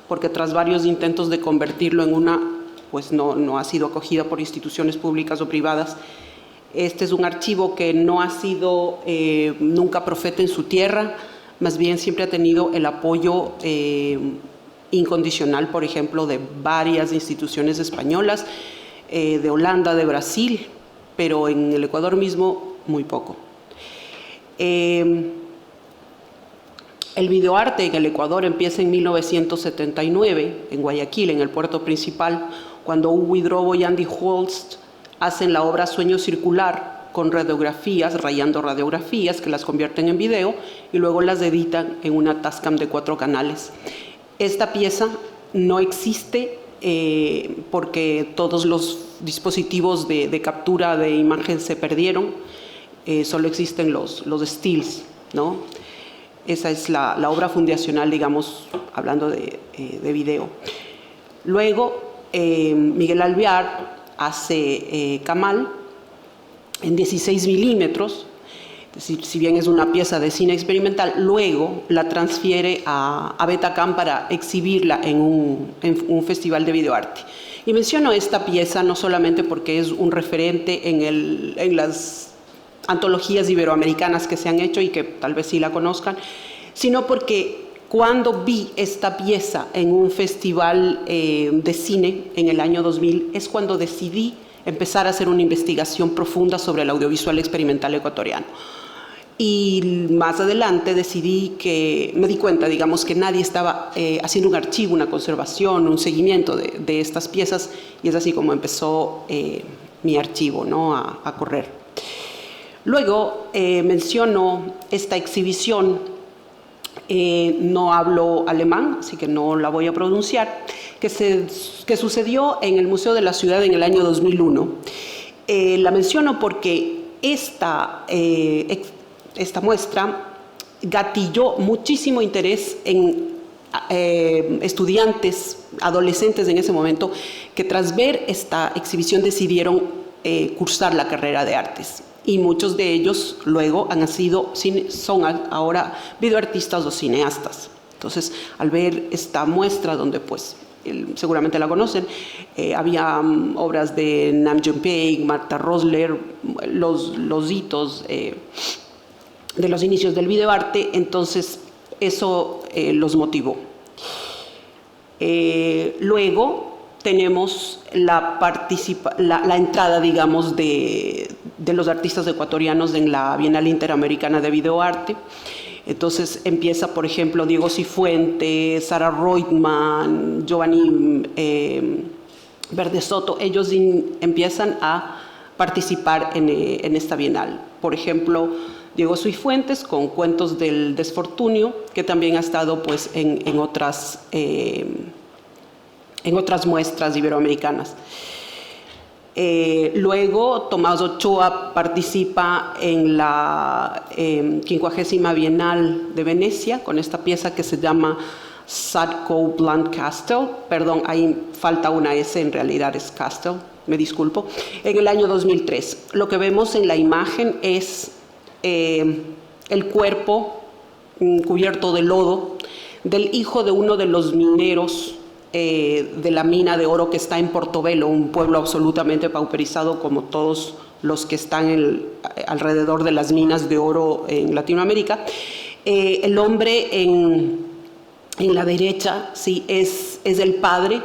porque tras varios intentos de convertirlo en una, pues no ha sido acogida por instituciones públicas o privadas. Este es un archivo que no ha sido nunca profeta en su tierra, más bien siempre ha tenido el apoyo incondicional, por ejemplo, de varias instituciones españolas, de Holanda, de Brasil, pero en el Ecuador mismo muy poco. El videoarte en el Ecuador empieza en 1979, en Guayaquil, en el puerto principal, cuando Hugo Hidrobo y Andy Holst hacen la obra Sueño Circular con radiografías, rayando radiografías que las convierten en video y luego las editan en una Tascam de 4 canales. Esta pieza no existe porque todos los dispositivos de captura de imagen se perdieron, solo existen los stills, ¿no? Esa es la obra fundacional, digamos, hablando de video. Luego, Miguel Alvear hace Camal en 16 milímetros, si bien es una pieza de cine experimental, luego la transfiere a Betacam para exhibirla en un festival de videoarte. Y menciono esta pieza no solamente porque es un referente en las antologías iberoamericanas que se han hecho y que tal vez sí la conozcan, sino porque cuando vi esta pieza en un festival de cine en el año 2000, es cuando decidí empezar a hacer una investigación profunda sobre el audiovisual experimental ecuatoriano. Y más adelante me di cuenta, digamos, que nadie estaba haciendo un archivo, una conservación, un seguimiento de estas piezas, y es así como empezó mi archivo, ¿no?, a correr. Luego menciono esta exhibición, no hablo alemán, así que no la voy a pronunciar, que sucedió en el Museo de la Ciudad en el año 2001. La menciono porque esta muestra gatilló muchísimo interés en estudiantes, adolescentes en ese momento, que tras ver esta exhibición decidieron cursar la carrera de artes. Y muchos de ellos luego son ahora videoartistas o cineastas. Entonces, al ver esta muestra, donde pues seguramente la conocen, había obras de Nam June-paik, Martha Rosler, los hitos de los inicios del videoarte, entonces eso los motivó. Luego tenemos la entrada, digamos, de los artistas ecuatorianos en la Bienal Interamericana de Videoarte. Entonces empieza, por ejemplo, Diego Cifuentes, Sara Reutemann, Giovanni Verde Soto. Ellos empiezan a participar en esta Bienal. Por ejemplo, Diego Cifuentes con Cuentos del Desfortunio, que también ha estado pues en otras muestras iberoamericanas. Luego Tomás Ochoa participa en la 50ª Bienal de Venecia con esta pieza que se llama Sadko Blunt Castle, perdón, ahí falta una S, en realidad es Castle, me disculpo, en el año 2003. Lo que vemos en la imagen es el cuerpo cubierto de lodo del hijo de uno de los mineros de la mina de oro que está en Portobelo, un pueblo absolutamente pauperizado como todos los que están alrededor de las minas de oro en Latinoamérica. El hombre en la derecha, sí, es el padre,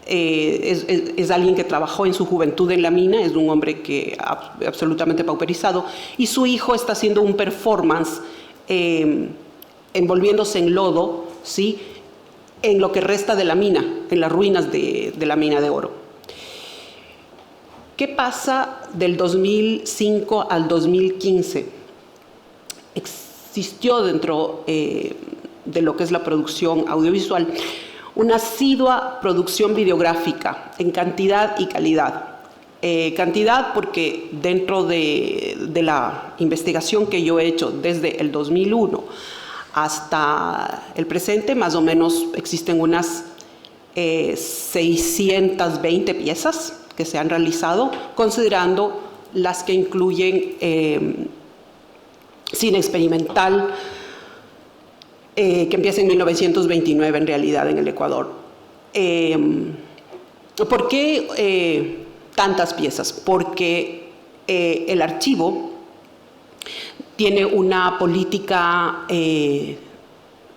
es alguien que trabajó en su juventud en la mina, es un hombre que absolutamente pauperizado, y su hijo está haciendo un performance envolviéndose en lodo, sí, en lo que resta de la mina, en las ruinas de la mina de oro. ¿Qué pasa del 2005 al 2015? Existió dentro de lo que es la producción audiovisual una asidua producción videográfica en cantidad y calidad. Cantidad porque dentro de la investigación que yo he hecho desde el 2001 hasta el presente, más o menos existen unas 620 piezas que se han realizado, considerando las que incluyen cine experimental, que empieza en 1929 en realidad en el Ecuador. ¿Por qué tantas piezas? Porque el archivo tiene una política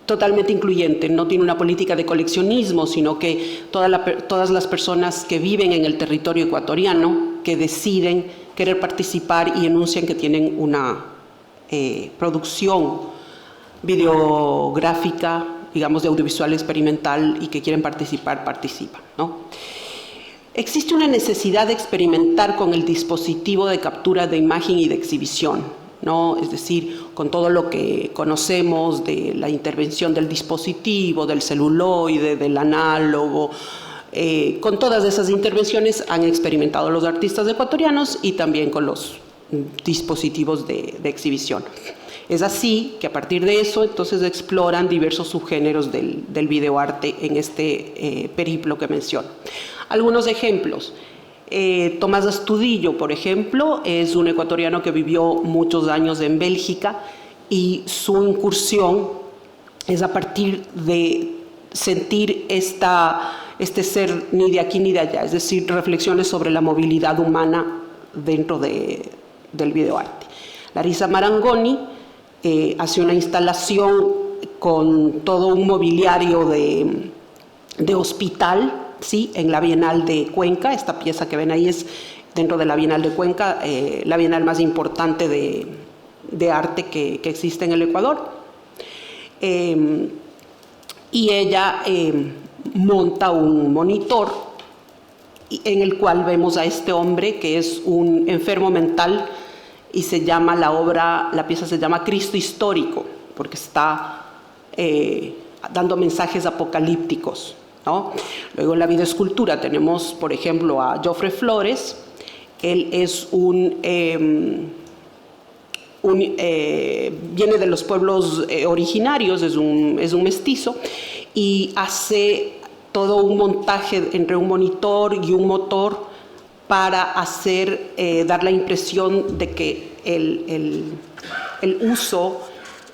totalmente incluyente, no tiene una política de coleccionismo, sino que todas las personas que viven en el territorio ecuatoriano, que deciden querer participar y enuncian que tienen una producción videográfica, digamos de audiovisual experimental y que quieren participar, participan, ¿no? Existe una necesidad de experimentar con el dispositivo de captura de imagen y de exhibición, ¿no? Es decir, con todo lo que conocemos de la intervención del dispositivo, del celuloide, del análogo, con todas esas intervenciones han experimentado los artistas ecuatorianos y también con los dispositivos de exhibición. Es así que a partir de eso entonces exploran diversos subgéneros del videoarte en este periplo que menciono. Algunos ejemplos. Tomás Astudillo, por ejemplo, es un ecuatoriano que vivió muchos años en Bélgica y su incursión es a partir de sentir este ser ni de aquí ni de allá, es decir, reflexiones sobre la movilidad humana dentro del videoarte. Larisa Marangoni hace una instalación con todo un mobiliario de hospital, ¿sí? En la Bienal de Cuenca. Esta pieza que ven ahí es dentro de la Bienal de Cuenca, la bienal más importante de arte que existe en el Ecuador. Y ella monta un monitor en el cual vemos a este hombre que es un enfermo mental y se llama la pieza se llama Cristo Histórico, porque está dando mensajes apocalípticos, ¿no? Luego en la videoescultura tenemos, por ejemplo, a Jofre Flores. Él es viene de los pueblos originarios, es un mestizo, y hace todo un montaje entre un monitor y un motor para dar la impresión de que el uso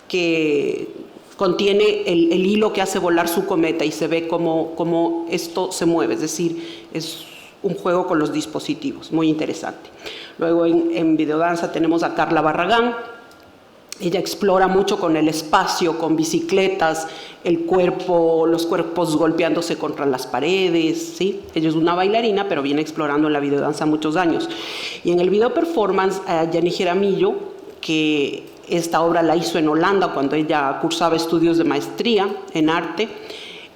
que contiene el hilo que hace volar su cometa y se ve cómo esto se mueve, es decir, es un juego con los dispositivos, muy interesante. Luego en videodanza tenemos a Carla Barragán. Ella explora mucho con el espacio, con bicicletas, los cuerpos golpeándose contra las paredes, ¿sí? Ella es una bailarina, pero viene explorando en la videodanza muchos años. Y en el video performance, Yanni Jaramillo, que esta obra la hizo en Holanda cuando ella cursaba estudios de maestría en arte,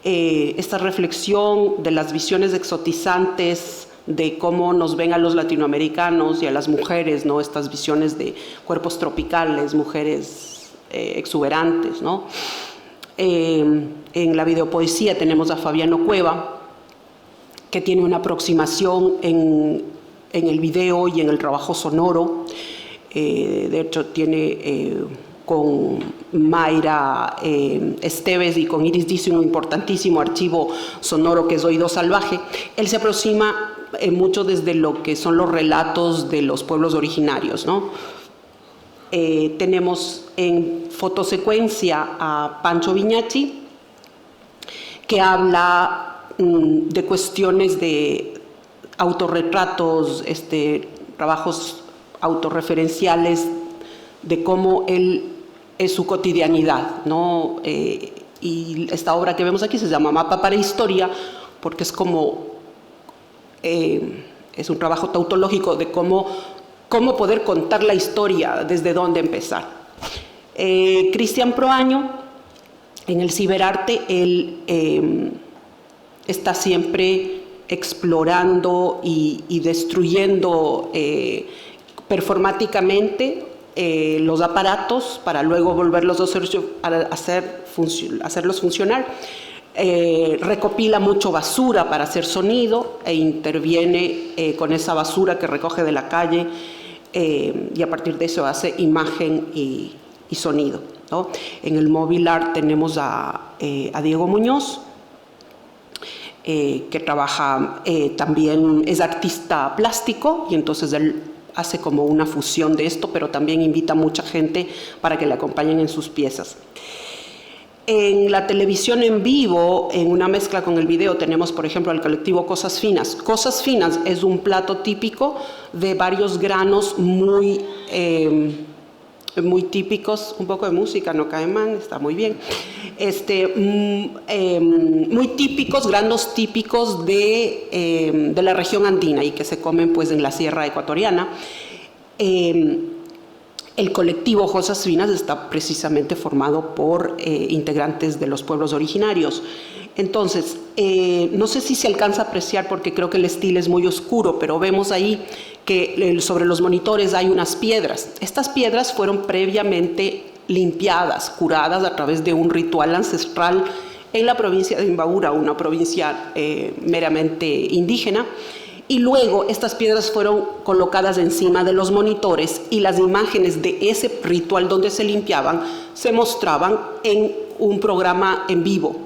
esta reflexión de las visiones exotizantes de cómo nos ven a los latinoamericanos y a las mujeres, ¿no? Estas visiones de cuerpos tropicales, mujeres exuberantes, ¿no? En la videopoesía tenemos a Fabiano Cueva, que tiene una aproximación en el video y en el trabajo sonoro. De hecho, tiene Mayra Esteves y con Iris dice un importantísimo archivo sonoro que es Oído Salvaje. Él se aproxima mucho desde lo que son los relatos de los pueblos originarios, ¿no? Tenemos en fotosecuencia a Pancho Viñachi, que habla de cuestiones de autorretratos, trabajos autorreferenciales, de cómo él es su cotidianidad, ¿no? Y esta obra que vemos aquí se llama Mapa para Historia, porque es como, es un trabajo tautológico de cómo poder contar la historia, desde dónde empezar. Cristian Proaño, en el ciberarte, él está siempre explorando y destruyendo performáticamente los aparatos para luego volverlos a hacerlos funcionar. Recopila mucho basura para hacer sonido e interviene con esa basura que recoge de la calle y a partir de eso hace imagen y sonido, ¿no? En el móvil art tenemos a Diego Muñoz, que trabaja también, es artista plástico y entonces él hace como una fusión de esto, pero también invita a mucha gente para que le acompañen en sus piezas. En la televisión en vivo, en una mezcla con el video, tenemos, por ejemplo, al colectivo Cosas Finas. Cosas Finas es un plato típico de varios granos muy típicos, un poco de música, no cae mal, está muy bien. Muy típicos, granos típicos de la región andina y que se comen pues en la sierra ecuatoriana. El colectivo Cosas Finas está precisamente formado por integrantes de los pueblos originarios. Entonces, no sé si se alcanza a apreciar porque creo que el estilo es muy oscuro, pero vemos ahí que sobre los monitores hay unas piedras. Estas piedras fueron previamente limpiadas, curadas a través de un ritual ancestral en la provincia de Imbabura, una provincia meramente indígena. Y luego estas piedras fueron colocadas encima de los monitores y las imágenes de ese ritual donde se limpiaban se mostraban en un programa en vivo,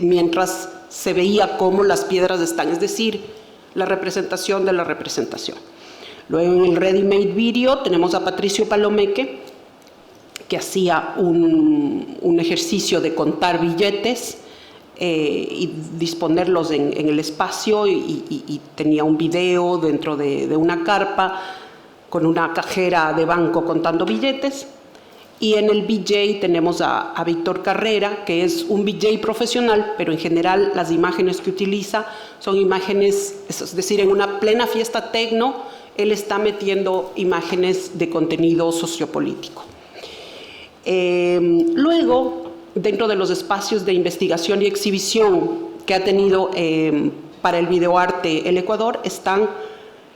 mientras se veía cómo las piedras están, es decir, la representación de la representación. Luego en el Ready Made Video tenemos a Patricio Palomeque, que hacía un ejercicio de contar billetes y disponerlos en el espacio y tenía un video dentro de una carpa con una cajera de banco contando billetes. Y en el VJ tenemos a Víctor Carrera, que es un VJ profesional, pero en general las imágenes que utiliza son imágenes, es decir, en una plena fiesta tecno, él está metiendo imágenes de contenido sociopolítico. Luego, dentro de los espacios de investigación y exhibición que ha tenido para el videoarte el Ecuador, están,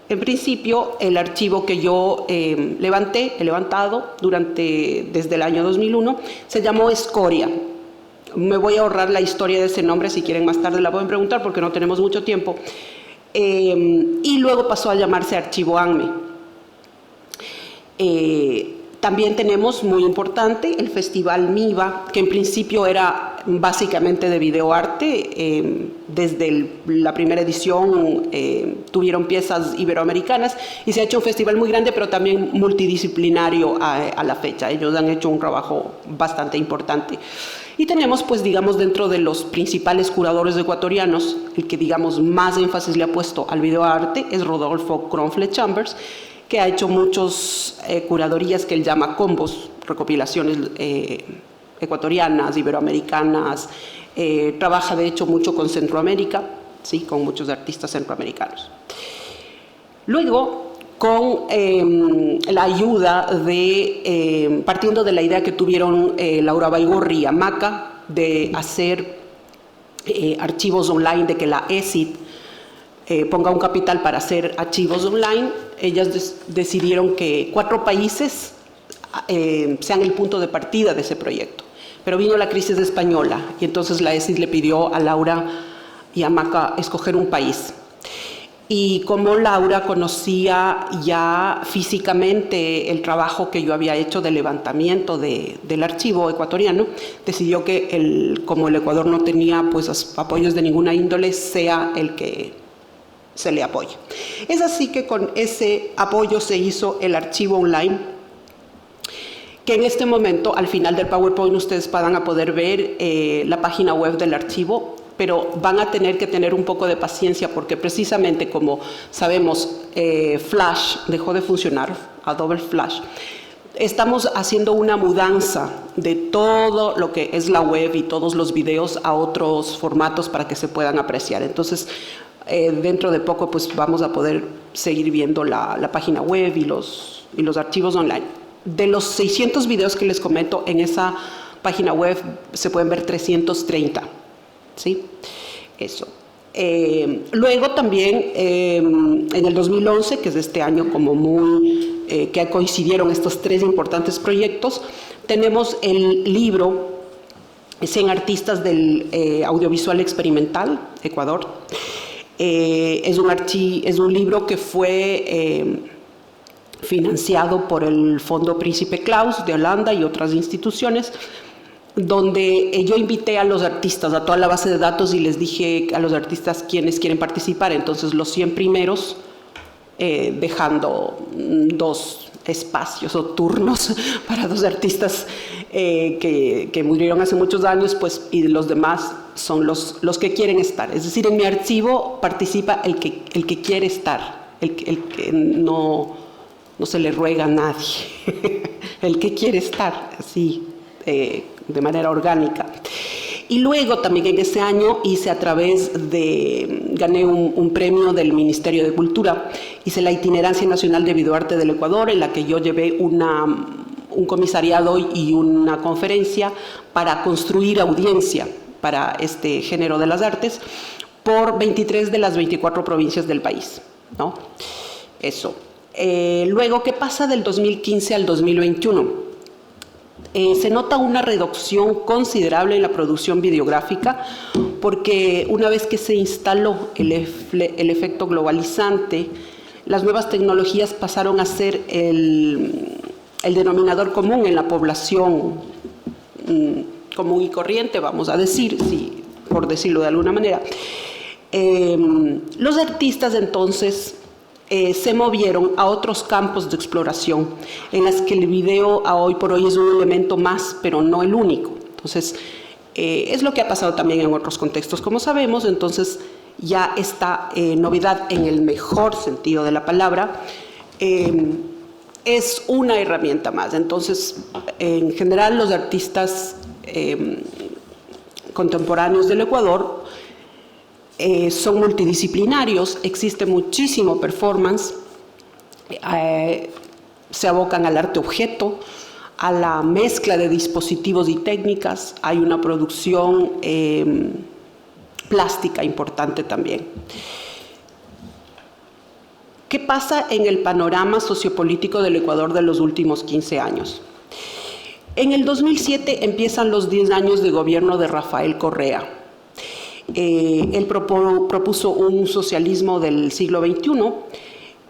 en principio, el archivo que yo he levantado desde el año 2001, se llamó Escoria. Me voy a ahorrar la historia de ese nombre, si quieren más tarde la pueden preguntar porque no tenemos mucho tiempo. Y luego pasó a llamarse Archivo ANME. También tenemos, muy importante, el Festival MIVA, que en principio era básicamente de videoarte. Desde la primera edición tuvieron piezas iberoamericanas y se ha hecho un festival muy grande, pero también multidisciplinario a la fecha. Ellos han hecho un trabajo bastante importante. Y tenemos, pues, digamos, dentro de los principales curadores ecuatorianos, el que, digamos, más énfasis le ha puesto al videoarte es Rodolfo Kronfle Chambers, que ha hecho muchas curadorías que él llama combos, recopilaciones ecuatorianas, iberoamericanas, trabaja de hecho mucho con Centroamérica, ¿sí? Con muchos artistas centroamericanos. Luego, con la ayuda partiendo de la idea que tuvieron Laura Baigorri y Amaca de hacer archivos online, de que la ESID ponga un capital para hacer archivos online, ellas decidieron que 4 países sean el punto de partida de ese proyecto. Pero vino la crisis española y entonces la ESID le pidió a Laura y a Maca escoger un país. Y como Laura conocía ya físicamente el trabajo que yo había hecho de levantamiento del archivo ecuatoriano, decidió que como el Ecuador no tenía pues apoyos de ninguna índole, sea el que se le apoye. Es así que con ese apoyo se hizo el archivo online, que en este momento, al final del PowerPoint, ustedes van a poder ver la página web del archivo, pero van a tener que tener un poco de paciencia porque precisamente como sabemos, Flash dejó de funcionar, Adobe Flash. Estamos haciendo una mudanza de todo lo que es la web y todos los videos a otros formatos para que se puedan apreciar. Entonces, dentro de poco pues vamos a poder seguir viendo la página web y los archivos online. De los 600 videos que les comento en esa página web se pueden ver 330. ¿Sí? Eso. Luego también en el 2011, que es este año como que coincidieron estos 3 importantes proyectos, tenemos el libro 100 artistas del audiovisual experimental, Ecuador. Es un libro que fue financiado por el Fondo Príncipe Claus de Holanda y otras instituciones, donde yo invité a los artistas, a toda la base de datos, y les dije a los artistas quienes quieren participar. Entonces los 100 primeros, dejando 2 espacios o turnos para 2 artistas que murieron hace muchos años, pues, y los demás son los que quieren estar. Es decir, en mi archivo participa el que quiere estar, el que no se le ruega a nadie, el que quiere estar, así, de manera orgánica. Y luego también en ese año gané un premio del Ministerio de Cultura, hice la Itinerancia Nacional de Videoarte del Ecuador, en la que yo llevé un comisariado y una conferencia para construir audiencia para este género de las artes por 23 de las 24 provincias del país, ¿no? Eso. Luego, ¿qué pasa del 2015 al 2021? Se nota una reducción considerable en la producción videográfica porque una vez que se instaló el efecto globalizante, las nuevas tecnologías pasaron a ser el denominador común en la población común y corriente, vamos a decir, por decirlo de alguna manera. Los artistas entonces se movieron a otros campos de exploración en las que el video hoy por hoy es un elemento más, pero no el único. Entonces, es lo que ha pasado también en otros contextos, como sabemos. Entonces, ya esta novedad, en el mejor sentido de la palabra, es una herramienta más. Entonces, en general, los artistas contemporáneos del Ecuador son multidisciplinarios, existe muchísimo performance, se abocan al arte objeto, a la mezcla de dispositivos y técnicas, hay una producción plástica importante también. ¿Qué pasa en el panorama sociopolítico del Ecuador de los últimos 15 años? En el 2007 empiezan los 10 años de gobierno de Rafael Correa. Él propuso un socialismo del siglo XXI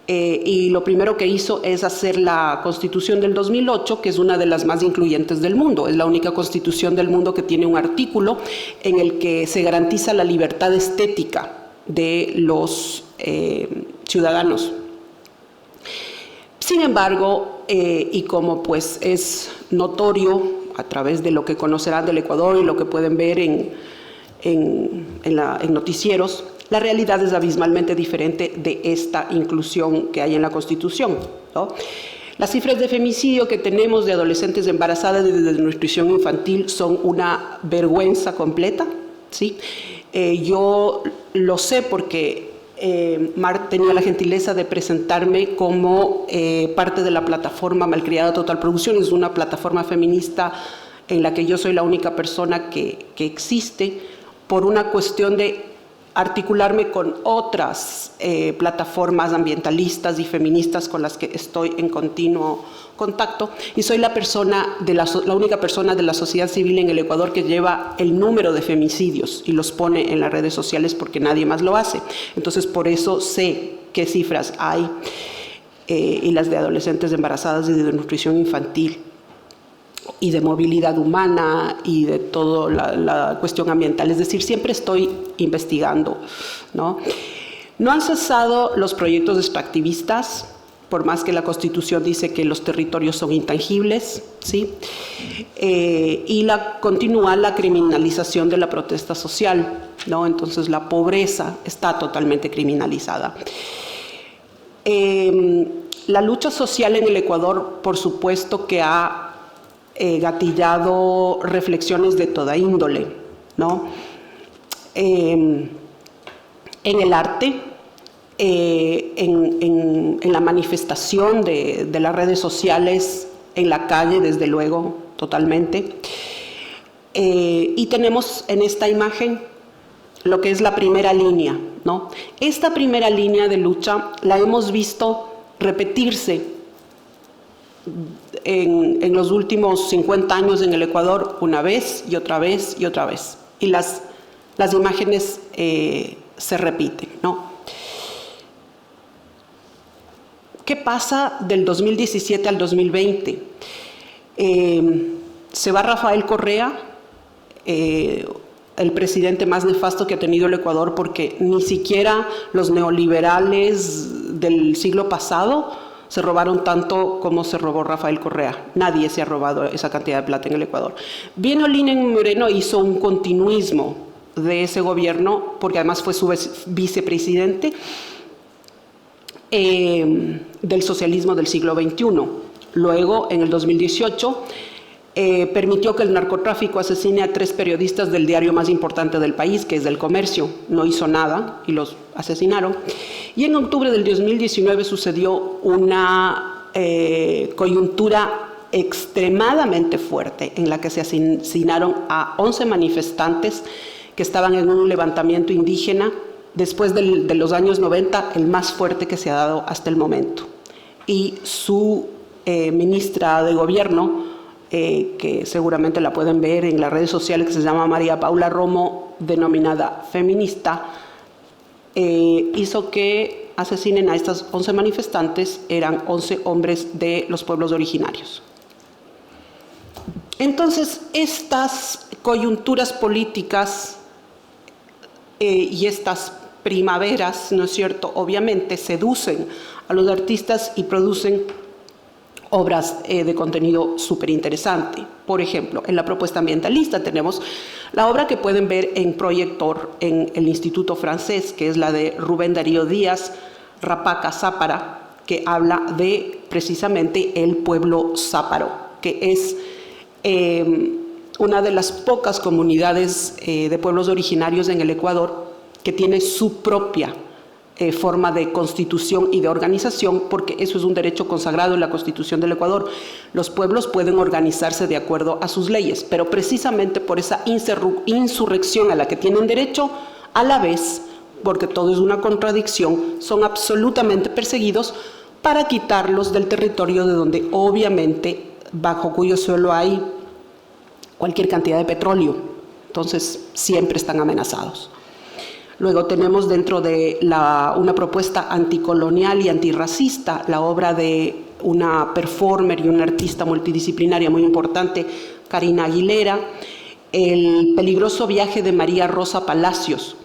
y lo primero que hizo es hacer la Constitución del 2008, que es una de las más incluyentes del mundo. Es la única constitución del mundo que tiene un artículo en el que se garantiza la libertad estética de los ciudadanos. Sin embargo, y como pues es notorio a través de lo que conocerán del Ecuador y lo que pueden ver en noticieros, la realidad es abismalmente diferente de esta inclusión que hay en la Constitución, ¿no? Las cifras de femicidio que tenemos de adolescentes embarazadas desde desnutrición infantil son una vergüenza completa, ¿sí? Yo lo sé porque Mar tenía la gentileza de presentarme como parte de la plataforma Malcriada Total Producciones, una plataforma feminista en la que yo soy la única persona que existe, por una cuestión de articularme con otras plataformas ambientalistas y feministas con las que estoy en continuo contacto, y soy la única persona de la sociedad civil en el Ecuador que lleva el número de femicidios y los pone en las redes sociales porque nadie más lo hace. Entonces, por eso sé qué cifras hay, y las de adolescentes embarazadas y de nutrición infantil, y de movilidad humana y de toda la cuestión ambiental. Es decir, siempre estoy investigando, ¿no? No han cesado los proyectos extractivistas, por más que la Constitución dice que los territorios son intangibles, ¿sí? Y continúa la criminalización de la protesta social, ¿no? Entonces la pobreza está totalmente criminalizada. La lucha social en el Ecuador, por supuesto que ha gatillado reflexiones de toda índole, ¿no? En el arte, en la manifestación de las redes sociales, en la calle, desde luego, totalmente. Y tenemos en esta imagen lo que es la primera línea, ¿no? Esta primera línea de lucha la hemos visto repetirse en los últimos 50 años en el Ecuador, una vez y otra vez y otra vez. Y las imágenes se repiten, ¿no? ¿Qué pasa del 2017 al 2020? Se va Rafael Correa, el presidente más nefasto que ha tenido el Ecuador, porque ni siquiera los neoliberales del siglo pasado se robaron tanto como se robó Rafael Correa. Nadie se ha robado esa cantidad de plata en el Ecuador. Vino Lenín Moreno, hizo un continuismo de ese gobierno, porque además fue su vicepresidente del socialismo del siglo XXI. Luego, en el 2018, permitió que el narcotráfico asesine a 3 periodistas del diario más importante del país, que es El Comercio. No hizo nada y los asesinaron. Y en octubre del 2019 sucedió una coyuntura extremadamente fuerte en la que se asesinaron a 11 manifestantes que estaban en un levantamiento indígena después de los años 90, el más fuerte que se ha dado hasta el momento. Y su ministra de gobierno, que seguramente la pueden ver en las redes sociales, que se llama María Paula Romo, denominada feminista, hizo que asesinen a estas 11 manifestantes. Eran 11 hombres de los pueblos originarios. Entonces, estas coyunturas políticas y estas primaveras, ¿no es cierto?, obviamente seducen a los artistas y producen obras de contenido súper interesante. Por ejemplo, en la propuesta ambientalista tenemos la obra que pueden ver en proyector en el Instituto Francés, que es la de Rubén Darío Díaz, Rapaca Zápara, que habla de precisamente el pueblo záparo, que es una de las pocas comunidades de pueblos originarios en el Ecuador que tiene su propia forma de constitución y de organización, porque eso es un derecho consagrado en la Constitución del Ecuador. Los pueblos pueden organizarse de acuerdo a sus leyes, pero precisamente por esa insurrección a la que tienen derecho, a la vez, porque todo es una contradicción, son absolutamente perseguidos para quitarlos del territorio de donde obviamente bajo cuyo suelo hay cualquier cantidad de petróleo. Entonces siempre están amenazados. Luego tenemos dentro de una propuesta anticolonial y antirracista la obra de una performer y una artista multidisciplinaria muy importante, Karina Aguilera, El peligroso viaje de María Rosa Palacios.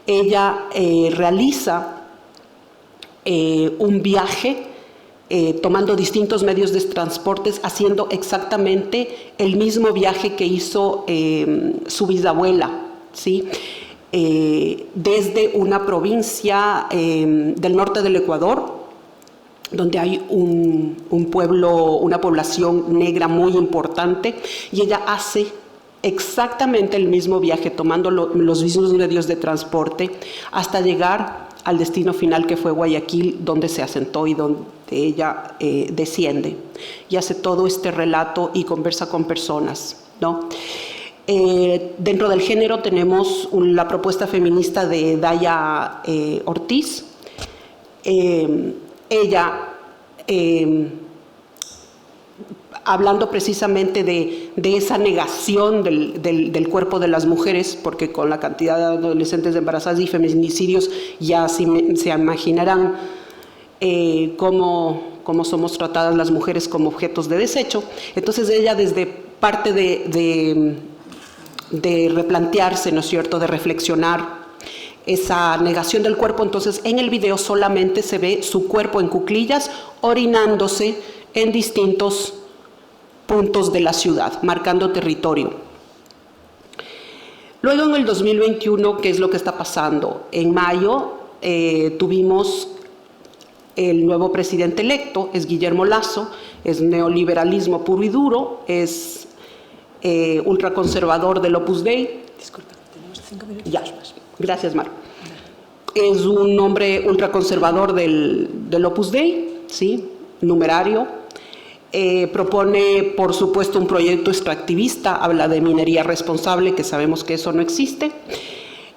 Ella realiza un viaje tomando distintos medios de transporte, haciendo exactamente el mismo viaje que hizo su bisabuela, ¿sí? Desde una provincia del norte del Ecuador, donde hay un pueblo, una población negra muy importante, y ella hace exactamente el mismo viaje, tomando los mismos medios de transporte, hasta llegar al destino final, que fue Guayaquil, donde se asentó y donde ella desciende. Y hace todo este relato y conversa con personas, ¿no? Dentro del género tenemos la propuesta feminista de Daya Ortiz. Ella, hablando precisamente de esa negación del cuerpo de las mujeres, porque con la cantidad de adolescentes embarazadas y feminicidios ya se imaginarán cómo somos tratadas las mujeres como objetos de desecho. Entonces ella, desde parte de replantearse, ¿no es cierto?, de reflexionar esa negación del cuerpo, entonces en el video solamente se ve su cuerpo en cuclillas orinándose en distintos puntos de la ciudad, marcando territorio. Luego, en el 2021, ¿qué es lo que está pasando? En mayo tuvimos el nuevo presidente electo, es Guillermo Lasso, es neoliberalismo puro y duro, es ultraconservador del Opus Dei. Disculpa, tenemos 5 minutos Ya, más. gracias, Mar. Es un hombre ultraconservador del Opus Dei, ¿sí? Numerario. Propone, por supuesto, un proyecto extractivista, habla de minería responsable, que sabemos que eso no existe,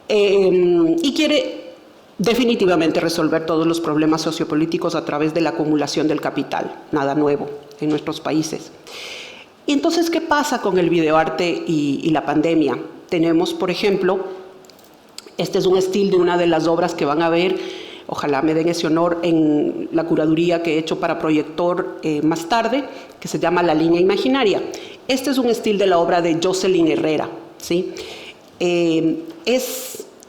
y quiere definitivamente resolver todos los problemas sociopolíticos a través de la acumulación del capital, nada nuevo en nuestros países. Y entonces, ¿qué pasa con el videoarte y la pandemia? Tenemos, por ejemplo, este es un estilo de una de las obras que van a ver, ojalá me den ese honor, en la curaduría que he hecho para Proyector más tarde, que se llama La Línea Imaginaria. Este es un estilo de la obra de Jocelyn Herrera, ¿sí?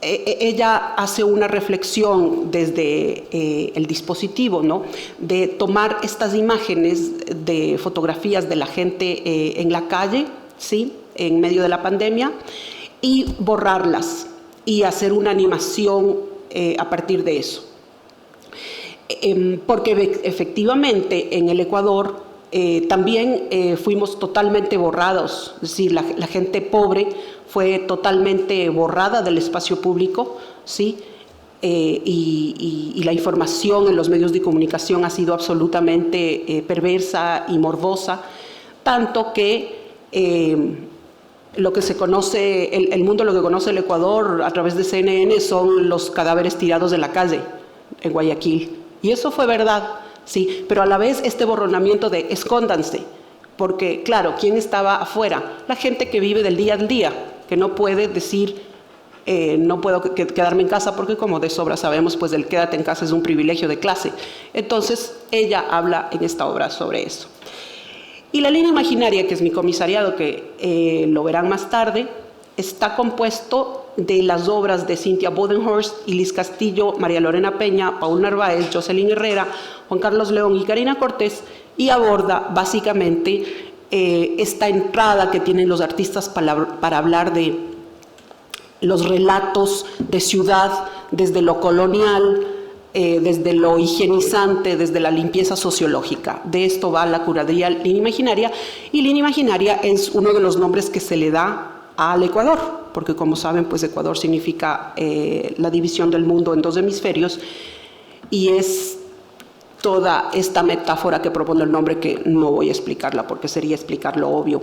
Ella hace una reflexión desde el dispositivo, ¿no?, de tomar estas imágenes de fotografías de la gente en la calle, ¿sí?, en medio de la pandemia, y borrarlas y hacer una animación a partir de eso. Porque efectivamente en el Ecuador también fuimos totalmente borrados, es decir, la gente pobre fue totalmente borrada del espacio público, ¿sí? Y la información en los medios de comunicación ha sido absolutamente perversa y morbosa, tanto que lo que se conoce, el mundo lo que conoce el Ecuador a través de CNN son los cadáveres tirados de la calle en Guayaquil. Y eso fue verdad, sí, pero a la vez este borronamiento de escóndanse, porque claro, ¿quién estaba afuera? La gente que vive del día al día, que no puede decir, no puedo quedarme en casa porque como de sobra sabemos, pues el quédate en casa es un privilegio de clase. Entonces ella habla en esta obra sobre eso. Y La Línea Imaginaria, que es mi comisariado, que lo verán más tarde, está compuesto de las obras de Cynthia Bodenhorst, Liz Castillo, María Lorena Peña, Paul Narváez, Jocelyn Herrera, Juan Carlos León y Karina Cortés, y aborda básicamente esta entrada que tienen los artistas para hablar de los relatos de ciudad desde lo colonial, desde lo higienizante, desde la limpieza sociológica. De esto va la curaduría Línea Imaginaria, y Línea Imaginaria es uno de los nombres que se le da al Ecuador, porque como saben, pues Ecuador significa la división del mundo en dos hemisferios, y es toda esta metáfora que propone el nombre, que no voy a explicarla porque sería explicar lo obvio.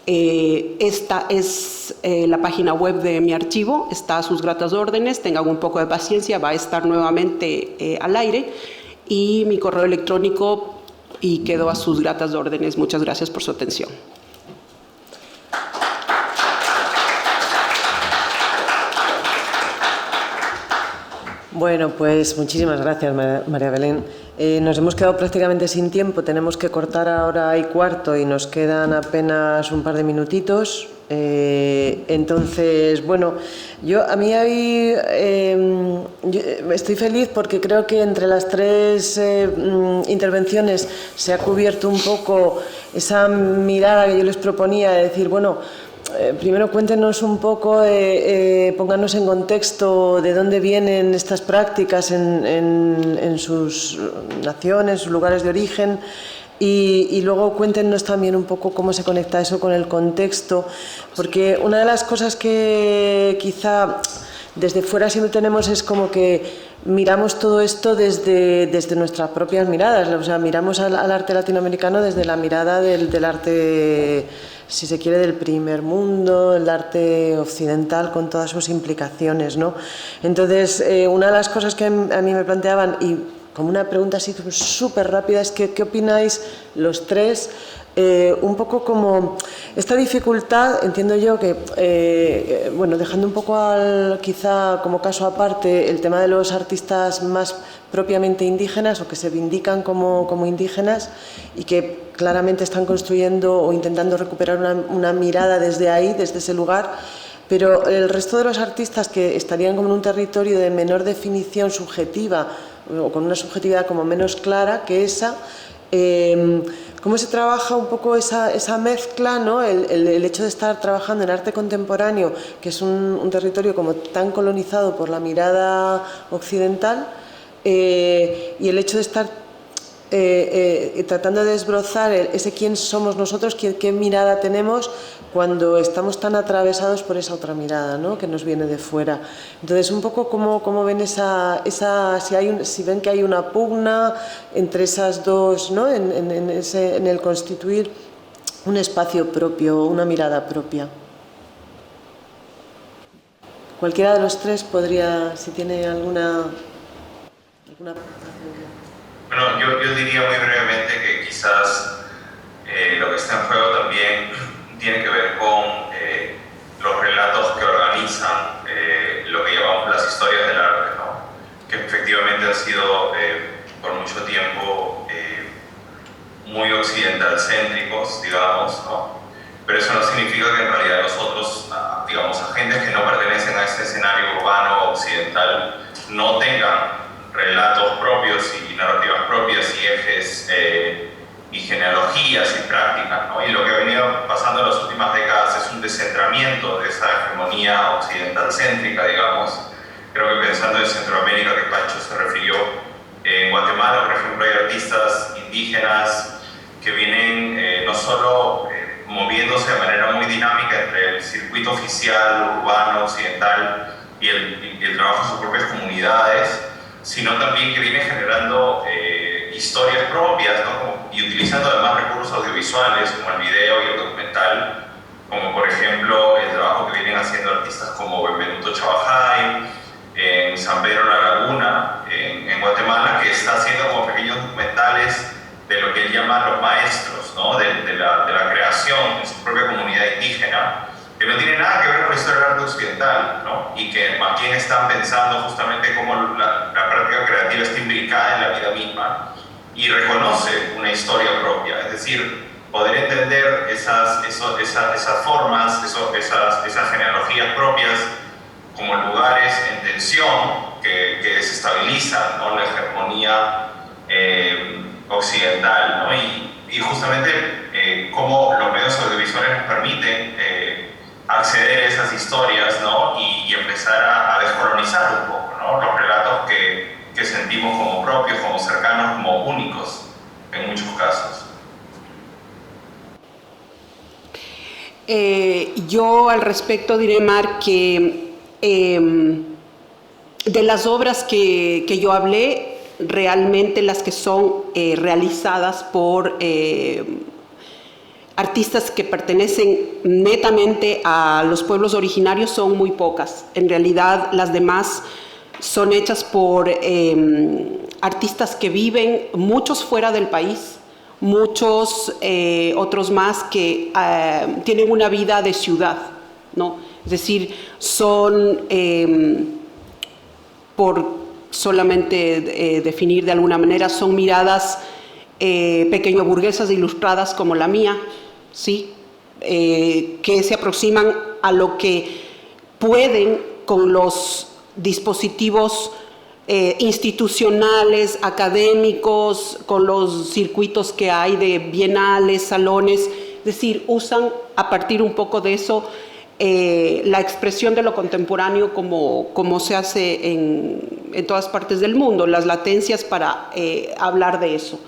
Esta es la página web de mi archivo, está a sus gratas órdenes, tengan un poco de paciencia, va a estar nuevamente al aire, y mi correo electrónico, y quedo a sus gratas órdenes. Muchas gracias por su atención. Bueno, pues muchísimas gracias, María Belén. Nos hemos quedado prácticamente sin tiempo, tenemos que cortar ahora 1:15 y nos quedan apenas un par de minutitos. Entonces, bueno, yo estoy feliz porque creo que entre las 3 intervenciones se ha cubierto un poco esa mirada que yo les proponía, de decir, bueno, primero cuéntenos un poco, pónganos en contexto de dónde vienen estas prácticas en sus naciones, sus lugares de origen, y luego cuéntenos también un poco cómo se conecta eso con el contexto, porque una de las cosas que quizá desde fuera siempre tenemos, es como que miramos todo esto desde nuestras propias miradas, o sea, miramos al arte latinoamericano desde la mirada del arte, si se quiere, del primer mundo, el arte occidental con todas sus implicaciones, ¿no? Entonces, una de las cosas que a mí me planteaban, y como una pregunta así súper rápida, es que, ¿qué opináis los tres? Un poco como esta dificultad, entiendo yo que, bueno, dejando un poco quizá como caso aparte el tema de los artistas más propiamente indígenas o que se vindican como indígenas y que claramente están construyendo o intentando recuperar una mirada desde ahí, desde ese lugar, pero el resto de los artistas que estarían como en un territorio de menor definición subjetiva o con una subjetividad como menos clara que esa, ¿cómo se trabaja un poco esa mezcla, ¿no? El hecho de estar trabajando en arte contemporáneo, que es un territorio como tan colonizado por la mirada occidental, y el hecho de estar tratando de desbrozar ese quién somos nosotros, qué mirada tenemos cuando estamos tan atravesados por esa otra mirada, ¿no? Que nos viene de fuera. Entonces, un poco cómo ven si ven que hay una pugna entre esas dos, ¿no? En el constituir un espacio propio, una mirada propia. Cualquiera de los tres podría, si tiene alguna Bueno, yo diría muy brevemente que quizás lo que está en juego también tiene que ver con los relatos que organizan lo que llamamos las historias del arte, ¿no? Que efectivamente han sido por mucho tiempo muy occidental-céntricos, digamos, ¿no? Pero eso no significa que en realidad nosotros, digamos, agentes que no pertenecen a este escenario urbano occidental no tengan relatos propios y narrativas propias y ejes y genealogías y prácticas, ¿no? Y lo que ha venido pasando en las últimas décadas es un descentramiento de esa hegemonía occidental-céntrica, digamos. Creo que pensando en Centroamérica, que Pancho se refirió, en Guatemala, por ejemplo, hay artistas indígenas que vienen no solo moviéndose de manera muy dinámica entre el circuito oficial, urbano, occidental y el trabajo de sus propias comunidades, sino también que viene generando historias propias, ¿no? Y utilizando además recursos audiovisuales como el video y el documental, como por ejemplo el trabajo que vienen haciendo artistas como Benvenuto Chabajay, en San Pedro La Laguna, en Guatemala, que está haciendo como pequeños documentales de lo que él llama los maestros, ¿no? de la creación en su propia comunidad indígena, que no tiene nada que ver con la historia del arte occidental, ¿no? Y que más bien están pensando justamente cómo la práctica creativa está imbricada en la vida misma y reconoce una historia propia, es decir, poder entender esas formas, esas genealogías propias como lugares en tensión que desestabilizan, ¿no? La hegemonía occidental, ¿no? Y justamente cómo los medios audiovisuales nos permiten acceder a esas historias, ¿no? y empezar a descolonizar un poco, ¿no? Los relatos que sentimos como propios, como cercanos, como únicos en muchos casos. Yo al respecto diré, Mar, que de las obras que yo hablé, realmente las que son realizadas por artistas que pertenecen netamente a los pueblos originarios son muy pocas. En realidad, las demás son hechas por artistas que viven, muchos fuera del país, muchos otros más que tienen una vida de ciudad, ¿no? Es decir, son, por solamente definir de alguna manera, son miradas pequeño burguesas ilustradas como la mía, ¿sí? Que se aproximan a lo que pueden con los dispositivos institucionales, académicos, con los circuitos que hay de bienales, salones, es decir, usan a partir un poco de eso la expresión de lo contemporáneo como se hace en todas partes del mundo, las latencias para hablar de eso.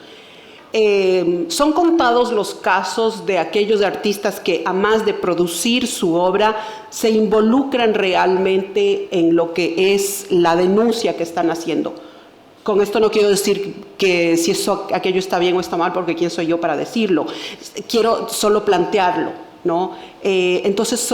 son contados los casos de aquellos artistas que, a más de producir su obra, se involucran realmente en lo que es la denuncia que están haciendo. Con esto no quiero decir que si aquello está bien o está mal, porque quién soy yo para decirlo. Quiero solo plantearlo, ¿no? Entonces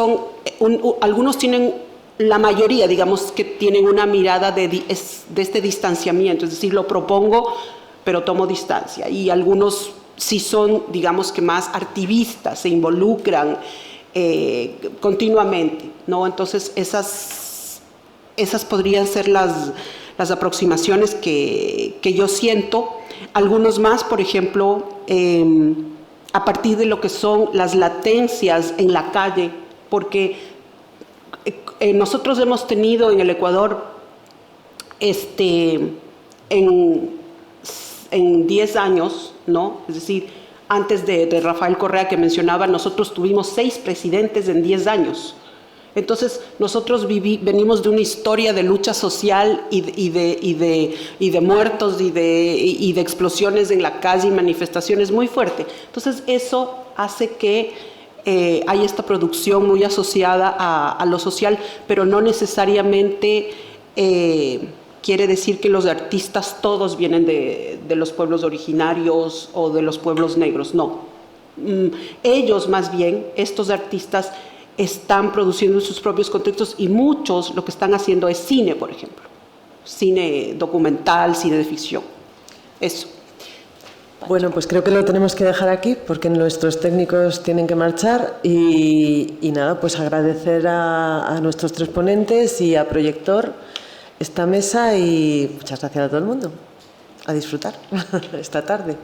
algunos tienen, la mayoría, digamos, que tienen una mirada de este distanciamiento, es decir, lo propongo, pero tomo distancia. Y algunos sí son, digamos, que más activistas, se involucran continuamente, ¿no? Entonces, esas podrían ser las aproximaciones que yo siento. Algunos más, por ejemplo, a partir de lo que son las latencias en la calle, porque nosotros hemos tenido en el Ecuador, en 10 años, ¿no? Es decir, antes de Rafael Correa que mencionaba, nosotros tuvimos 6 presidentes en 10 años. Entonces, nosotros venimos de una historia de lucha social y de muertos y de explosiones en la calle y manifestaciones muy fuerte. Entonces, eso hace que hay esta producción muy asociada a lo social, pero no necesariamente quiere decir que los artistas todos vienen de los pueblos originarios o de los pueblos negros, no. Ellos más bien, estos artistas, están produciendo sus propios contextos y muchos lo que están haciendo es cine, por ejemplo. Cine documental, cine de ficción. Eso. Bueno, pues creo que lo tenemos que dejar aquí porque nuestros técnicos tienen que marchar y nada, pues agradecer a nuestros 3 ponentes y a Proyector esta mesa y muchas gracias a todo el mundo. A disfrutar esta tarde.